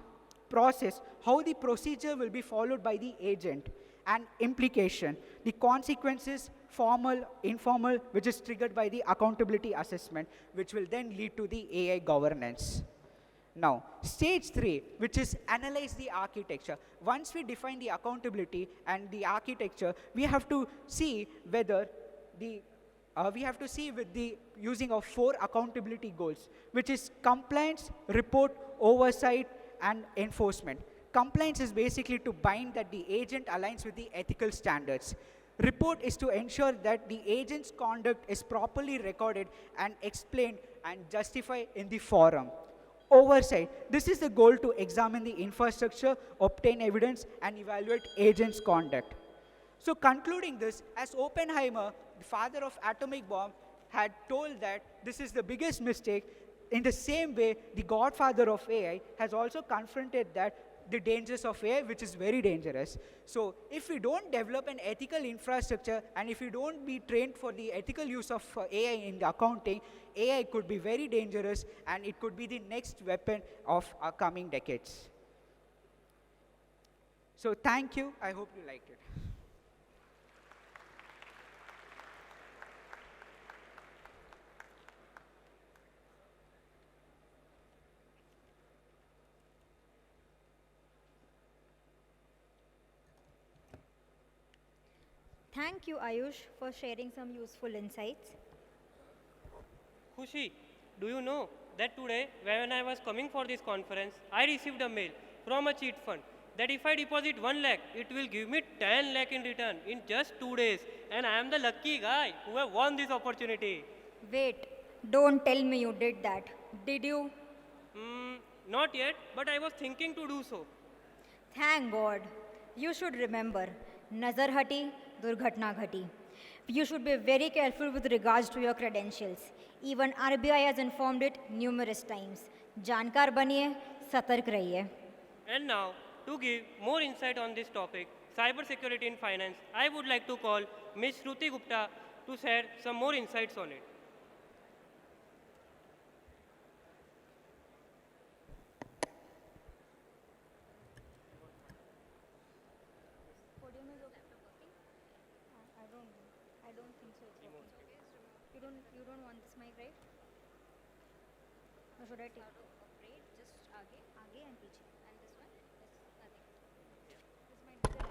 Speaker 13: Process, how the procedure will be followed by the agent. And implication, the consequences, formal, informal, which is triggered by the accountability assessment, which will then lead to the AI governance. Now, stage 3, which is analyze the architecture. Once we define the accountability and the architecture, we have to see whether with the using of 4 accountability goals, which is compliance, report, oversight, and enforcement. Compliance is basically to bind that the agent aligns with the ethical standards. Report is to ensure that the agent's conduct is properly recorded and explained and justified in the forum. Oversight. This is the goal to examine the infrastructure, obtain evidence, and evaluate agents' conduct. So concluding this, as Oppenheimer, the father of atomic bomb, had told that this is the biggest mistake, in the same way, the godfather of AI has also confronted that the dangers of AI, which is very dangerous. So if we don't develop an ethical infrastructure and if we don't be trained for the ethical use of AI in the accounting, AI could be very dangerous and it could be the next weapon of our coming decades. So thank you. I hope you liked it.
Speaker 7: Thank you, Ayush, for sharing some useful insights.
Speaker 8: Khushi, do you know that today, when I was coming for this conference, I received a mail from a cheat fund that if I deposit 1 lakh, it will give me 10 lakh in return in just 2 days. And I am the lucky guy who have won this opportunity.
Speaker 7: Wait, don't tell me you did that. Did you?
Speaker 8: Not yet, but I was thinking to do so.
Speaker 7: Thank God. You should remember, nazar hati, durghatna ghati. You should be very careful with regards to your credentials. Even RBI has informed it numerous times. Jankar baniye, satark rahiye.
Speaker 8: And now, to give more insight on this topic, cyber security in finance, I would like to call Ms. Shruti Gupta to share some more insights on it.
Speaker 7: I don't think so. You don't want this mic, right? Or should I take? Just आगे and पीछे. And this one is nothing. This might be the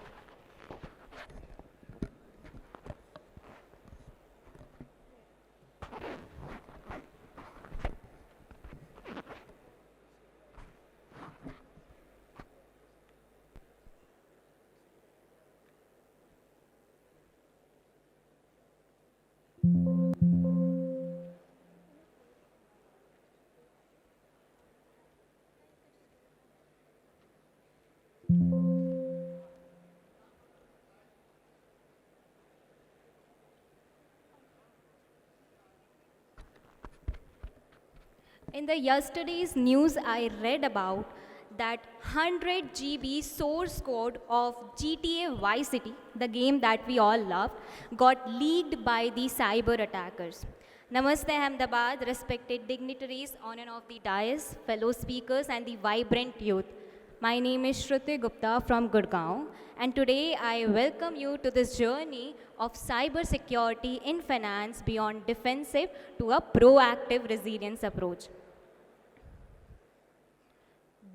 Speaker 15: In the yesterday's news, I read about that 100 GB source code of GTA Vice City, the game that we all loved, got leaked by the cyber attackers. Namaste Ahmedabad, respected dignitaries on and off the dais, fellow speakers and the vibrant youth. My name is Shruti Gupta from Gurgaon, and today I welcome you to this journey of cyber security in finance beyond defensive to a proactive resilience approach.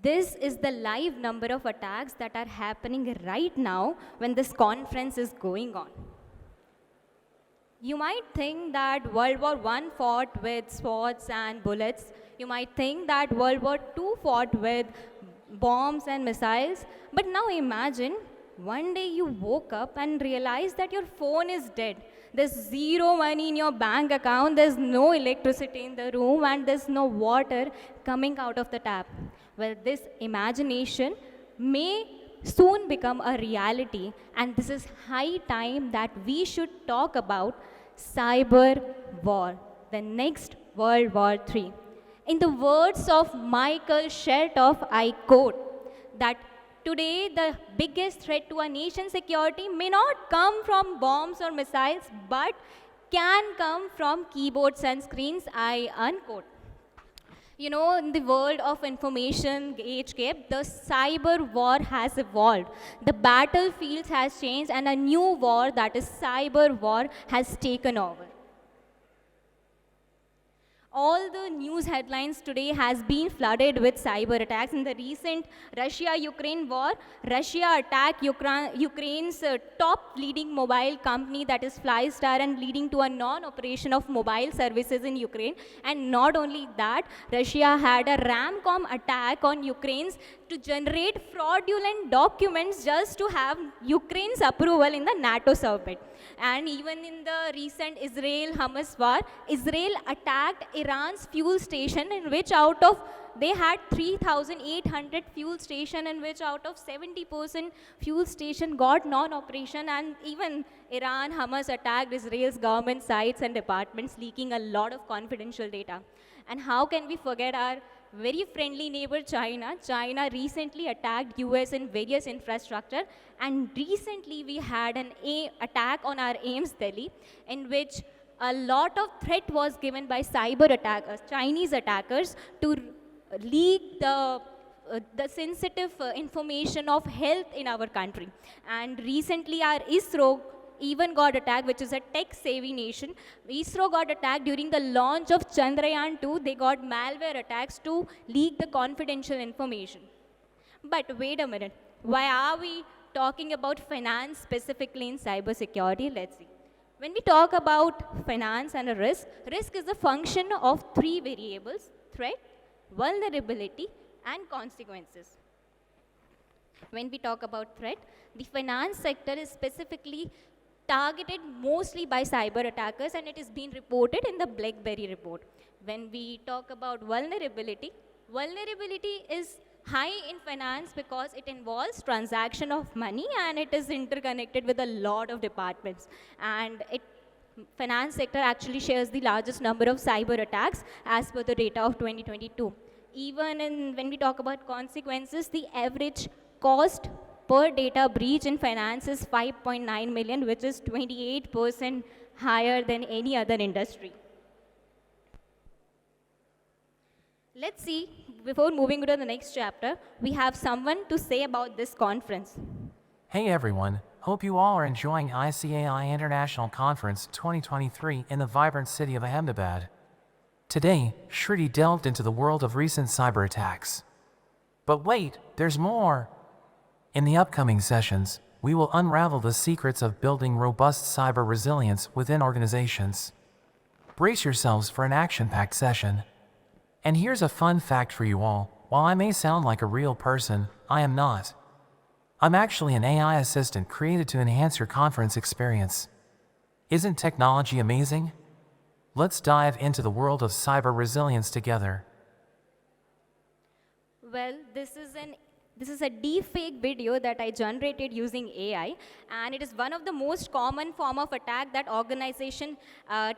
Speaker 15: This is the live number of attacks that are happening right now when this conference is going on. You might think that World War I fought with swords and bullets. You might think that World War II fought with bombs and missiles. But now imagine one day you woke up and realized that your phone is dead. There's zero money in your bank account, there's no electricity in the room, and there's no water coming out of the tap. Well, this imagination may soon become a reality, and this is high time that we should talk about cyber war, the next World War III. In the words of Michael Chertoff, I quote, that today the biggest threat to our nation's security may not come from bombs or missiles, but can come from keyboards and screens, I unquote. You know, in the world of information age gap, the cyber war has evolved. The battlefields has changed, and a new war, that is cyber war, has taken over. All the news headlines today has been flooded with cyber attacks. In the recent Russia-Ukraine war, Russia attacked Ukraine's top leading mobile company, that is Flystar, and leading to a non-operation of mobile services in Ukraine. And not only that, Russia had a Ramcom attack on Ukraine's to generate fraudulent documents just to have Ukraine's approval in the NATO summit. And even in the recent Israel-Hamas war, Israel attacked Iran's fuel station, in which out of, they had 3,800 fuel station, in which out of 70% fuel station got non-operation. And even Iran, Hamas attacked Israel's government sites and departments, leaking a lot of confidential data. And how can we forget our very friendly neighbor China? China recently attacked US in various infrastructure, and recently we had an attack on our Ames Delhi, in which a lot of threat was given by cyber attackers, Chinese attackers, to leak the sensitive information of health in our country. And recently our ISRO even got attacked, which is a tech-savvy nation. ISRO got attacked during the launch of Chandrayaan-2. They got malware attacks to leak the confidential information. But wait a minute. Why are we talking about finance specifically in cybersecurity? Let's see. When we talk about finance and a risk is a function of three variables, threat, vulnerability, and consequences. When we talk about threat, the finance sector is specifically targeted mostly by cyber attackers, and it is being reported in the BlackBerry report. When we talk about vulnerability, vulnerability is high in finance because it involves transaction of money and it is interconnected with a lot of departments. And finance sector actually shares the largest number of cyber attacks as per the data of 2022. Even when we talk about consequences, the average cost per data breach in finance is 5.9 million, which is 28% higher than any other industry. Let's see, before moving to the next chapter, we have someone to say about this conference.
Speaker 16: Hey everyone, hope you all are enjoying ICAI International Conference 2023 in the vibrant city of Ahmedabad. Today, Shruti delved into the world of recent cyber attacks. But wait, there's more! In the upcoming sessions, we will unravel the secrets of building robust cyber resilience within organizations. Brace yourselves for an action-packed session. And here's a fun fact for you all. While I may sound like a real person, I am not. I'm actually an AI assistant created to enhance your conference experience. Isn't technology amazing? Let's dive into the world of cyber resilience together.
Speaker 15: Well, this is a deepfake video that I generated using AI, and it is one of the most common form of attack that organization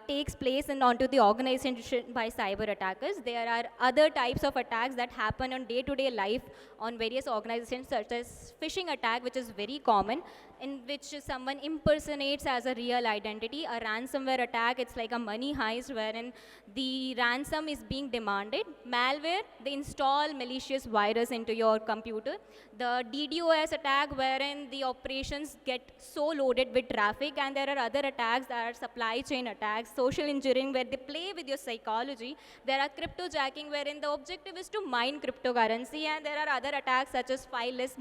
Speaker 15: takes place and onto the organization by cyber attackers. There are other types of attacks that happen on day-to-day life on various organizations, such as phishing attack, which is very common, in which someone impersonates as a real identity. A ransomware attack, it's like a money heist wherein the ransom is being demanded. Malware, they install malicious virus into your computer. The DDoS attack, wherein the operations get so loaded with traffic, and there are other attacks that are supply chain attacks, social engineering, where they play with your psychology. There are cryptojacking, wherein the objective is to mine cryptocurrency, and there are other attacks such as fileless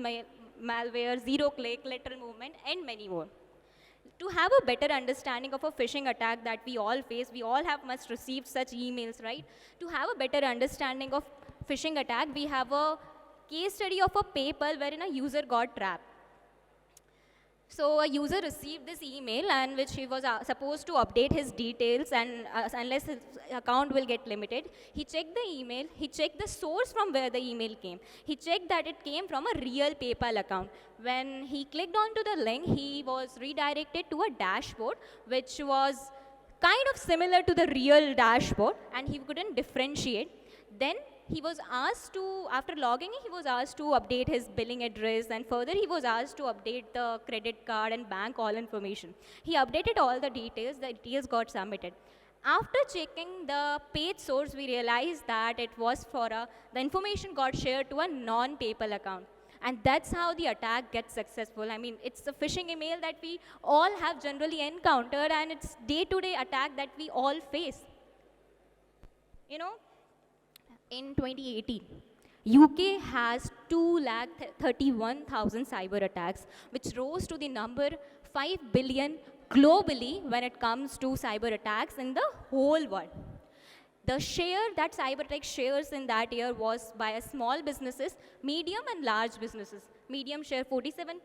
Speaker 15: malware, zero-click, lateral movement, and many more. To have a better understanding of a phishing attack that we all face, we all must receive such emails, right? To have a better understanding of phishing attack, we have a case study of a PayPal wherein a user got trapped. So a user received this email and which he was supposed to update his details, and unless his account will get limited. He checked the email, he checked the source from where the email came. He checked that it came from a real PayPal account. When he clicked onto the link, he was redirected to a dashboard which was kind of similar to the real dashboard, and he couldn't differentiate. Then he was asked to, after logging in, he was asked to update his billing address, and further he was asked to update the credit card and bank all information. He updated all the details got submitted. After checking the page source, we realized that it was the information got shared to a non-PayPal account. And that's how the attack gets successful. I mean, it's a phishing email that we all have generally encountered, and it's day-to-day attack that we all face. You know, in 2018, UK has 231,000 cyber attacks, which rose to the number 5 billion globally when it comes to cyber attacks in the whole world. The share that cyber attack shares in that year was by a small businesses, medium and large businesses. Medium share 47%,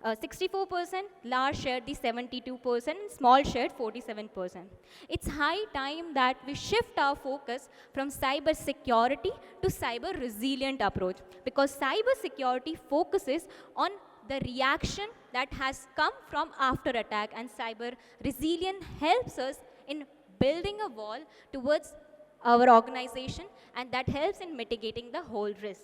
Speaker 15: 64%, large share the 72%, and small share 47%. It's high time that we shift our focus from cyber security to cyber resilient approach, because cyber security focuses on the reaction that has come from after attack, and cyber resilient helps us in building a wall towards our organization, and that helps in mitigating the whole risk.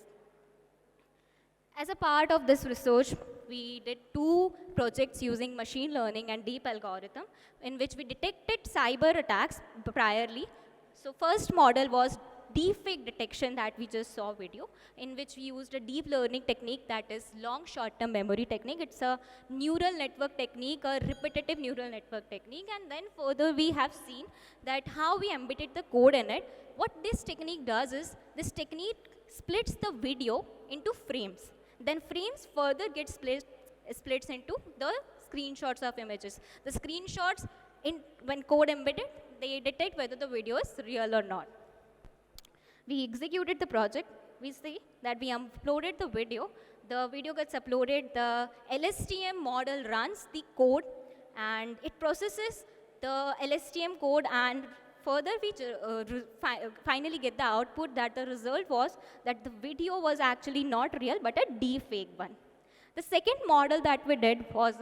Speaker 15: As a part of this research, we did 2 projects using machine learning and deep algorithm, in which we detected cyber attacks priorly. So first model was deepfake detection that we just saw video, in which we used a deep learning technique that is long short-term memory technique. It's a neural network technique, a repetitive neural network technique, and then further we have seen that how we embedded the code in it. What this technique does is, this technique splits the video into frames. Then frames further get splits into the screenshots of images. The screenshots, when code embedded, they detect whether the video is real or not. We executed the project. We see that we uploaded the video. The video gets uploaded. The LSTM model runs the code, and it processes the LSTM code, and further we finally get the output that the result was that the video was actually not real but a deepfake one. The second model that we did was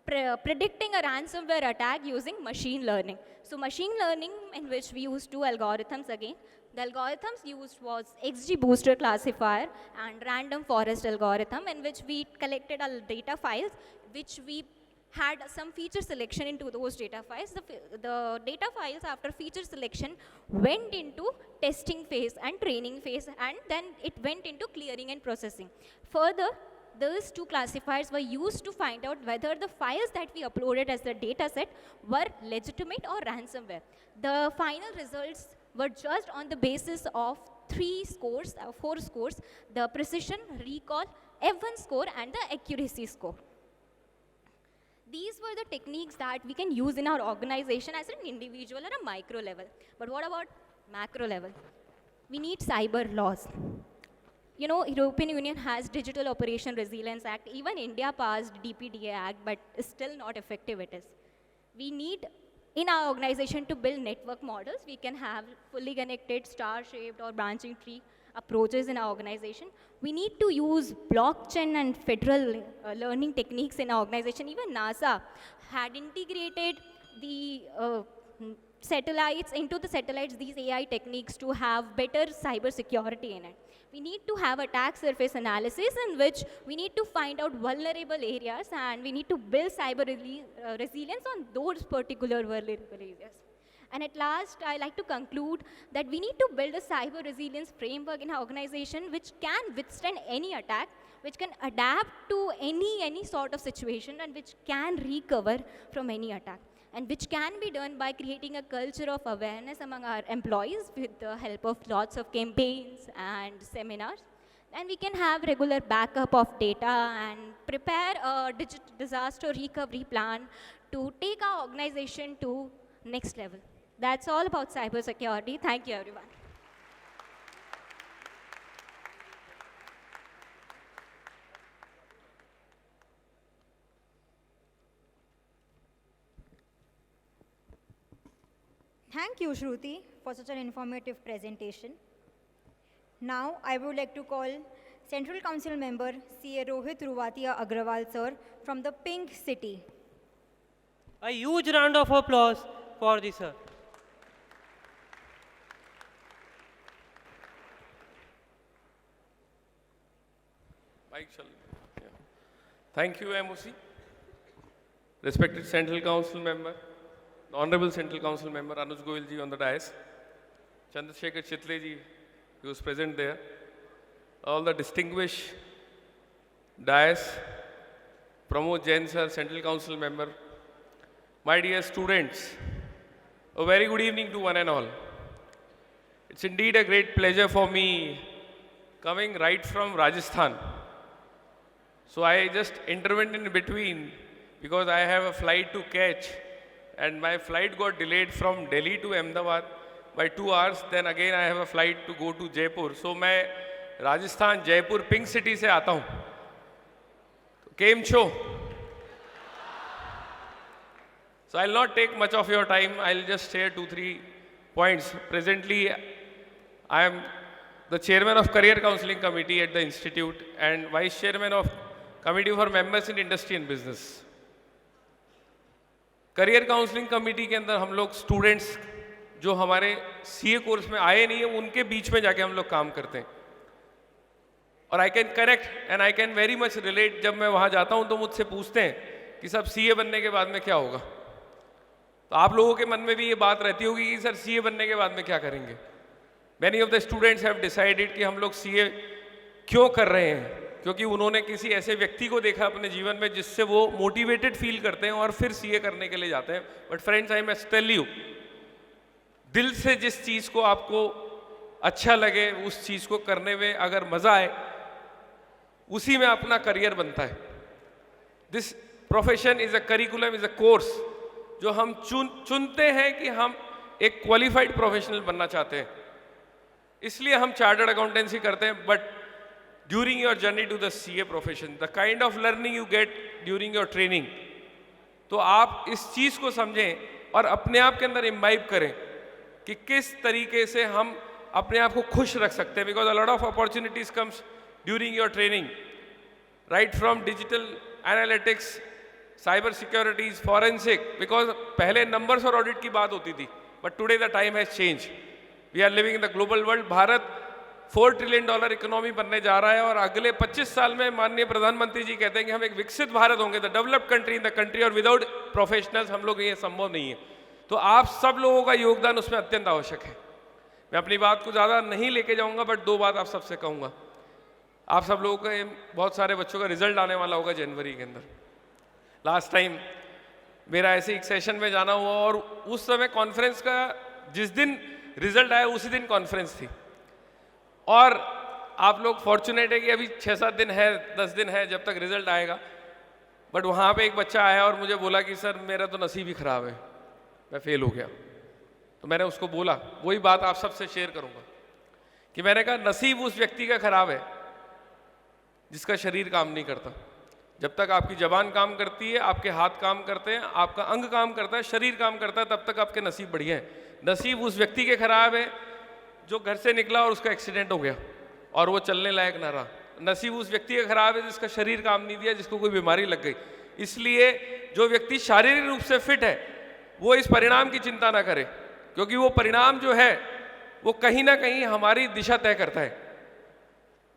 Speaker 15: predicting a ransomware attack using machine learning. So machine learning, in which we used two algorithms again. The algorithms used was XGBooster classifier and random forest algorithm, in which we collected our data files, which we had some feature selection into those data files. The data files after feature selection went into testing phase and training phase, and then it went into clearing and processing. Further, those two classifiers were used to find out whether the files that we uploaded as the data set were legitimate or ransomware. The final results were judged on the basis of 4 scores, the precision, recall, F1 score, and the accuracy score. These were the techniques that we can use in our organization as an individual or a micro level. But what about macro level? We need cyber laws. You know, European Union has Digital Operation Resilience Act. Even India passed DPDA Act, but still not effective it is. We need, in our organization, to build network models. We can have fully connected, star-shaped or branching tree approaches in our organization. We need to use blockchain and federal learning techniques in our organization. Even NASA had integrated the satellites, into the satellites, these AI techniques to have better cyber security in it. We need to have attack surface analysis, in which we need to find out vulnerable areas, and we need to build cyber resilience on those particular vulnerable areas. And at last, I like to conclude that we need to build a cyber resilience framework in our organization which can withstand any attack, which can adapt to any sort of situation, and which can recover from any attack, and which can be done by creating a culture of awareness among our employees with the help of lots of campaigns and seminars. And we can have regular backup of data and prepare a disaster recovery plan to take our organization to next level. That's all about cybersecurity. Thank you, everyone.
Speaker 7: Thank you, Shruti, for such an informative presentation. Now, I would like to call Central Council member CA Rohit Ruvatia Agrawal, sir, from the Pink City.
Speaker 8: A huge round of applause for this, sir.
Speaker 17: Thank you, MOC. Respected Central Council member, Honorable Central Council member Anuj Goyal ji on the dais, Chandrasekhar Chitle ji, he was present there, all the distinguished dais, Pramod Jain sir, Central Council member, my dear students, a very good evening to one and all. It's indeed a great pleasure for me coming right from Rajasthan. So I just intervened in between because I have a flight to catch, and my flight got delayed from Delhi to Ahmedabad by 2 hours. Then again I have a flight to go to Jaipur. So मैं Rajasthan Jaipur pink city से आता हूँ. केम छो? So I'll not take much of your time. I'll just share 2-3 points. Presently, I am the chairman of Career Counseling Committee at the Institute and vice chairman of Committee for Members in Industry and Business. Career counselling committee के अंदर हम लोग students जो हमारे CA course में आए नहीं है उनके बीच में जाके हम लोग काम करते हैं और I can connect and I can very much relate. जब मैं वहाँ जाता हूँ तो मुझसे पूछते हैं कि सब सीए बनने के बाद में क्या होगा. तो आप लोगों के मन में भी ये बात रहती होगी कि सर सीए बनने के बाद में क्या करेंगे. Many of the students have decided कि हम लोग सीए क्यों कर रहे हैं, क्योंकि उन्होंने किसी ऐसे व्यक्ति को देखा अपने जीवन में जिससे वो मोटिवेटेड फील करते हैं और फिर सीए करने के लिए जाते हैं. But friends, I must tell you, दिल से जिस चीज़ को आपको अच्छा लगे, उस चीज़ को करने में अगर मज़ा आए, उसी में अपना करियर बनता है. This profession is a curriculum, is a course जो हम चुनते हैं कि हम एक क्वालिफाइड प्रोफेशनल बनना चाहते हैं. इसलिए हम चार्टर्ड अकाउंटेंसी करते हैं. But during your journey to the CA profession, the kind of learning you get during your training, तो आप इस चीज़ को समझें और अपने आप के अंदर इम्बाइब करें कि किस तरीके से हम अपने आप को खुश रख सकते हैं. Because a lot of opportunities comes during your training, right from digital analytics, cyber securities, forensic. Because पहले नंबर्स और ऑडिट की बात होती थी, but today the time has change. We are living in the global world. Bharat $4 trillion economy बनने जा रहा है और अगले 25 साल में माननीय प्रधानमंत्री जी कहते हैं कि हम एक विकसित भारत होंगे, the developed country in the country, और विदाउट प्रोफेशनल्स हम लोग ये संभव नहीं है. तो आप सब लोगों का योगदान उसमें अत्यंत आवश्यक है. मैं अपनी बात को ज़्यादा नहीं लेके जाऊंगा, बट 2 बात आप सबसे कहूँगा. आप सब लोगों का, बहुत सारे बच्चों का रिजल्ट आने वाला होगा जनवरी के अंदर. लास्ट टाइम मेरा ऐसे एक सेशन में जाना हुआ और उस समय कॉन्फ्रेंस का जिस दिन रिजल्ट आया उसी दिन कॉन्फ्रेंस थी. और आप लोग फॉर्चुनेट है कि अभी 6-7 दिन है, 10 दिन है जब तक रिजल्ट आएगा. बट वहाँ पे एक बच्चा आया और मुझे बोला कि सर मेरा तो नसीब ही खराब है, मैं फेल हो गया. तो मैंने उसको बोला, वही बात आप सबसे शेयर करूँगा कि मैंने कहा नसीब उस व्यक्ति का खराब है जिसका शरीर काम नहीं करता. जब तक आपकी जबान काम करती है, आपके हाथ काम करते हैं, आपका अंग काम करता है, शरीर काम करता है, तब तक आपके नसीब बढ़िया है. नसीब उस व्यक्ति के खराब है जो घर से निकला और उसका एक्सीडेंट हो गया और वो चलने लायक ना रहा. नसीब उस व्यक्ति का खराब है जिसका शरीर काम नहीं दिया, जिसको कोई बीमारी लग गई. इसलिए जो व्यक्ति शारीरिक रूप से फिट है वो इस परिणाम की चिंता ना करे, क्योंकि वो परिणाम जो है वो कहीं ना कहीं हमारी दिशा तय करता है.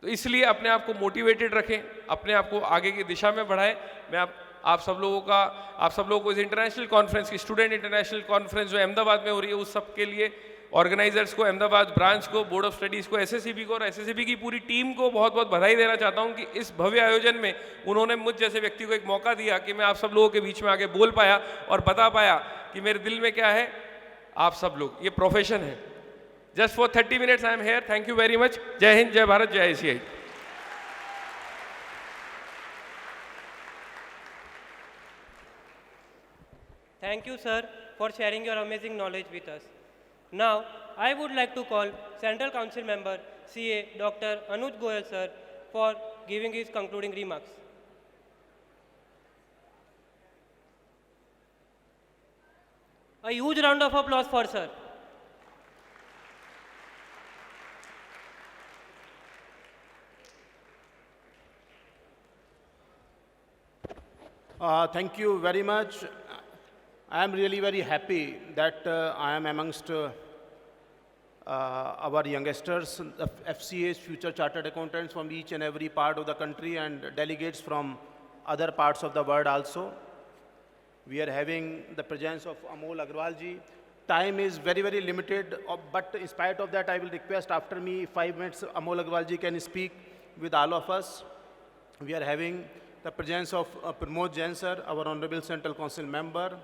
Speaker 17: तो इसलिए अपने आप को मोटिवेटेड रखें, अपने आप को आगे की दिशा में बढ़ाएं. मैं आप सब लोगों को इस इंटरनेशनल कॉन्फ्रेंस की, स्टूडेंट इंटरनेशनल कॉन्फ्रेंस जो अहमदाबाद में हो रही है, उस सब के लिए ऑर्गेनाइजर्स को, अहमदाबाद ब्रांच को, बोर्ड ऑफ स्टडीज़ को, SSEB को और SSEB की पूरी टीम को बहुत बहुत बधाई देना चाहता हूं कि इस भव्य आयोजन में उन्होंने मुझ जैसे व्यक्ति को एक मौका दिया कि मैं आप सब लोगों के बीच में आके बोल पाया और बता पाया कि मेरे दिल में क्या है. आप सब लोग, ये प्रोफेशन है. Just for 30 minutes I am here. Thank you very much. जय हिंद, जय भारत, जय ICAI.
Speaker 8: Thank you, sir, for sharing your amazing knowledge with us. Now, I would like to call Central Council Member CA Dr. Anuj Goyal, sir, for giving his concluding remarks. A huge round of applause for sir.
Speaker 9: Thank you very much. I am really very happy that I am amongst our youngsters, the FCA's future chartered accountants from each and every part of the country and delegates from other parts of the world also. We are having the presence of Amol Agrawal ji. Time is very, very limited, but in spite of that, I will request after me 5 minutes, Amol Agrawal ji can speak with all of us. We are having the presence of Pramod Jain sir, our Honorable Central Council member,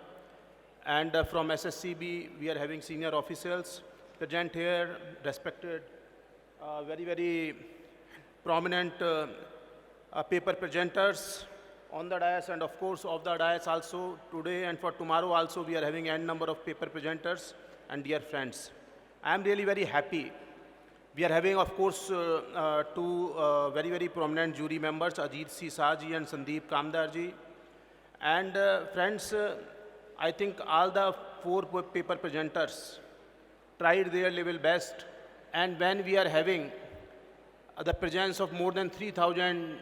Speaker 9: and from SSEB, we are having senior officials present here, respected, very, very prominent paper presenters on the dais, and of course off the dais also. Today and for tomorrow also, we are having n number of paper presenters and dear friends. I am really very happy. We are having, of course, two very, very prominent jury members, Ajit C. Shah ji and Sandeep Kamdar ji. And friends, I think all the 4 paper presenters tried their level best. And when we are having the presence of more than 3,000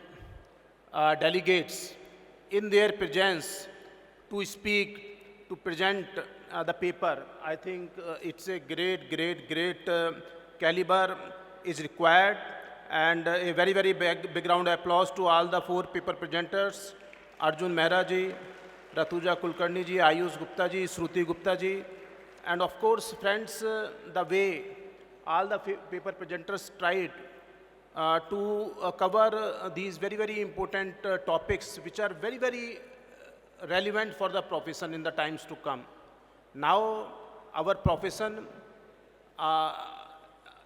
Speaker 9: delegates in their presence to speak, to present the paper, I think it's a great caliber is required, and a very, very big round of applause to all the 4 paper presenters, Arjun Mehra ji, Ratuja Kulkarni ji, Ayush Gupta ji, Shruti Gupta ji, and of course, friends, the way all the paper presenters tried to cover these very, very important topics which are very, very relevant for the profession in the times to come. Now, our profession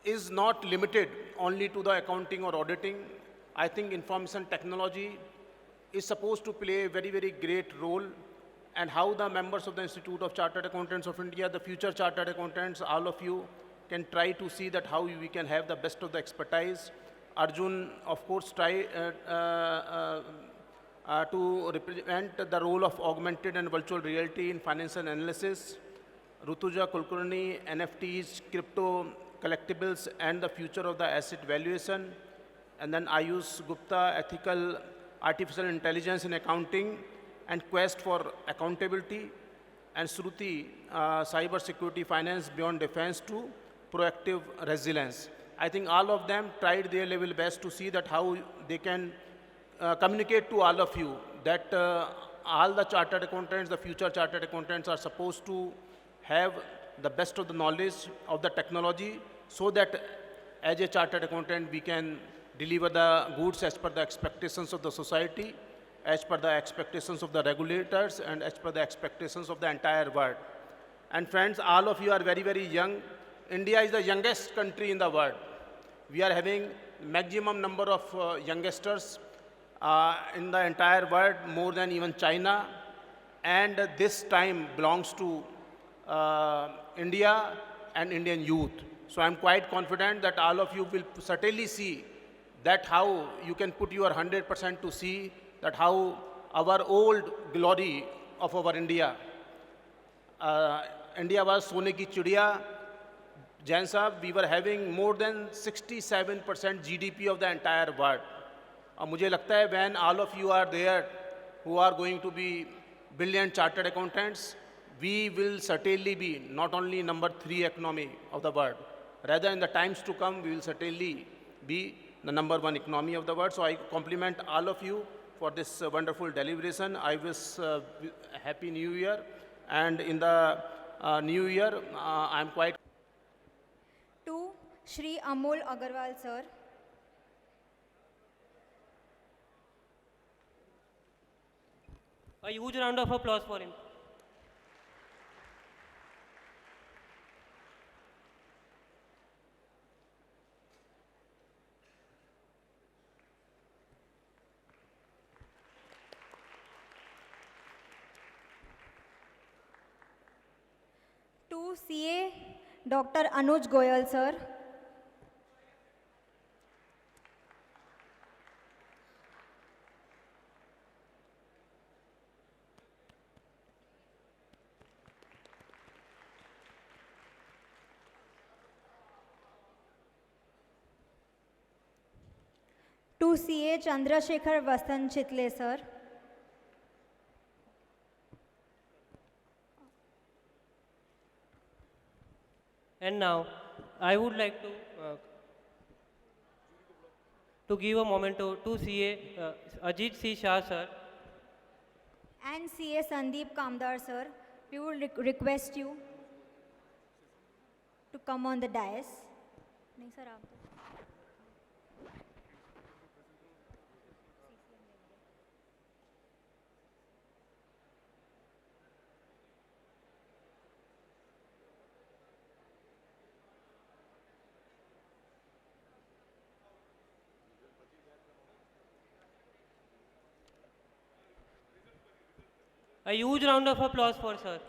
Speaker 9: is not limited only to the accounting or auditing. I think information technology is supposed to play a very, very great role, and how the members of the Institute of Chartered Accountants of India, the future Chartered Accountants, all of you can try to see that how we can have the best of the expertise. Arjun, of course, try to represent the role of augmented and virtual reality in financial analysis. Rutuja Kulkarni, NFTs, crypto, collectibles, and the future of the asset valuation. And then Ayush Gupta, ethical artificial intelligence in accounting and quest for accountability. And Shruti, cyber security finance beyond defense to proactive resilience. I think all of them tried their level best to see that how they can communicate to all of you that all the chartered accountants, the future chartered accountants are supposed to have the best of the knowledge of the technology so that as a chartered accountant we can deliver the goods as per the expectations of the society, as per the expectations of the regulators, and as per the expectations of the entire world. And friends, all of you are very, very young. India is the youngest country in the world. We are having maximum number of youngsters in the entire world, more than even China. And this time belongs to India and Indian youth. So I'm quite confident that all of you will certainly see that how you can put your 100% to see that how our old glory of our India. India was Sone ki Chidiya. Jain Sahab, we were having more than 67% GDP of the entire world. और मुझे लगता है when all of you are there who are going to be brilliant chartered accountants, we will certainly be not only number 3 economy of the world, rather in the times to come we will certainly be the number 1 economy of the world. So I compliment all of you for this wonderful deliberation. I wish Happy New Year, and in the New Year I am quite.
Speaker 7: To Shri Amol Agarwal sir.
Speaker 8: A huge round of applause for him.
Speaker 7: To CA Dr. Anuj Goyal sir. To CA Chandrasekhar Vasan Chitle sir.
Speaker 8: And now, I would like to give a memento to CA Ajit C. Shah sir.
Speaker 7: And CA Sandeep Kamdar sir. We would request you to come on the dais. नहीं sir, आप
Speaker 8: A huge round of applause for sir.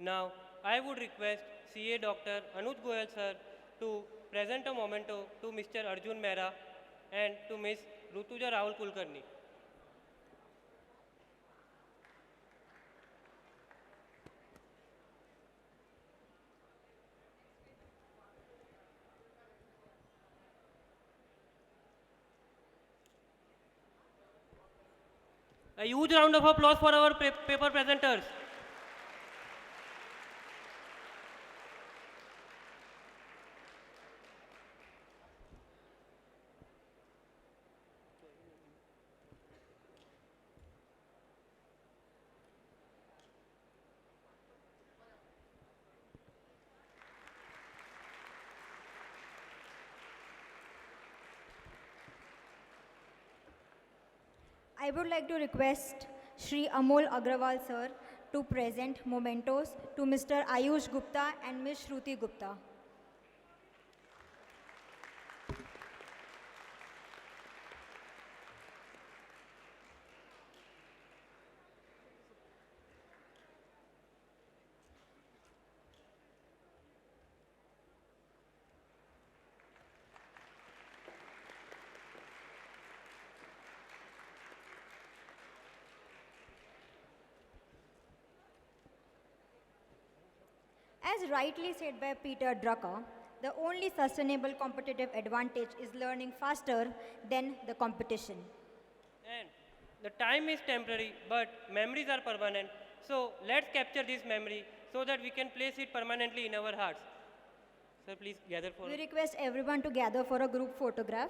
Speaker 8: Now, I would request CA Dr. Anuj Goyal sir to present a memento to Mr. Arjun Mehra and to Ms. Rutuja Rahul Kulkarni. A huge round of applause for our paper presenters.
Speaker 7: I would like to request Shri Amol Agrawal sir to present mementos to Mr. Ayush Gupta and Ms. Shruti Gupta. As rightly said by Peter Drucker, the only sustainable competitive advantage is learning faster than the competition.
Speaker 8: And the time is temporary, but memories are permanent. So let's capture this memory so that we can place it permanently in our hearts. Sir, please gather for
Speaker 7: We request everyone to gather for a group photograph.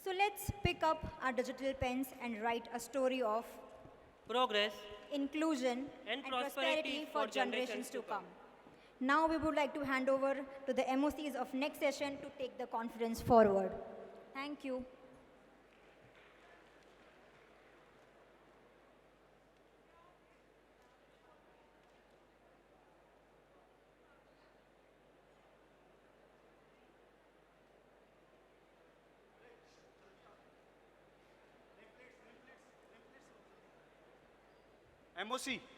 Speaker 7: So let's pick up our digital pens and write a story of
Speaker 8: progress,
Speaker 7: inclusion,
Speaker 8: and
Speaker 7: prosperity for generations to come. Now we would like to hand over to the MOCs of next session to take the conference forward. Thank you.
Speaker 18: MOC.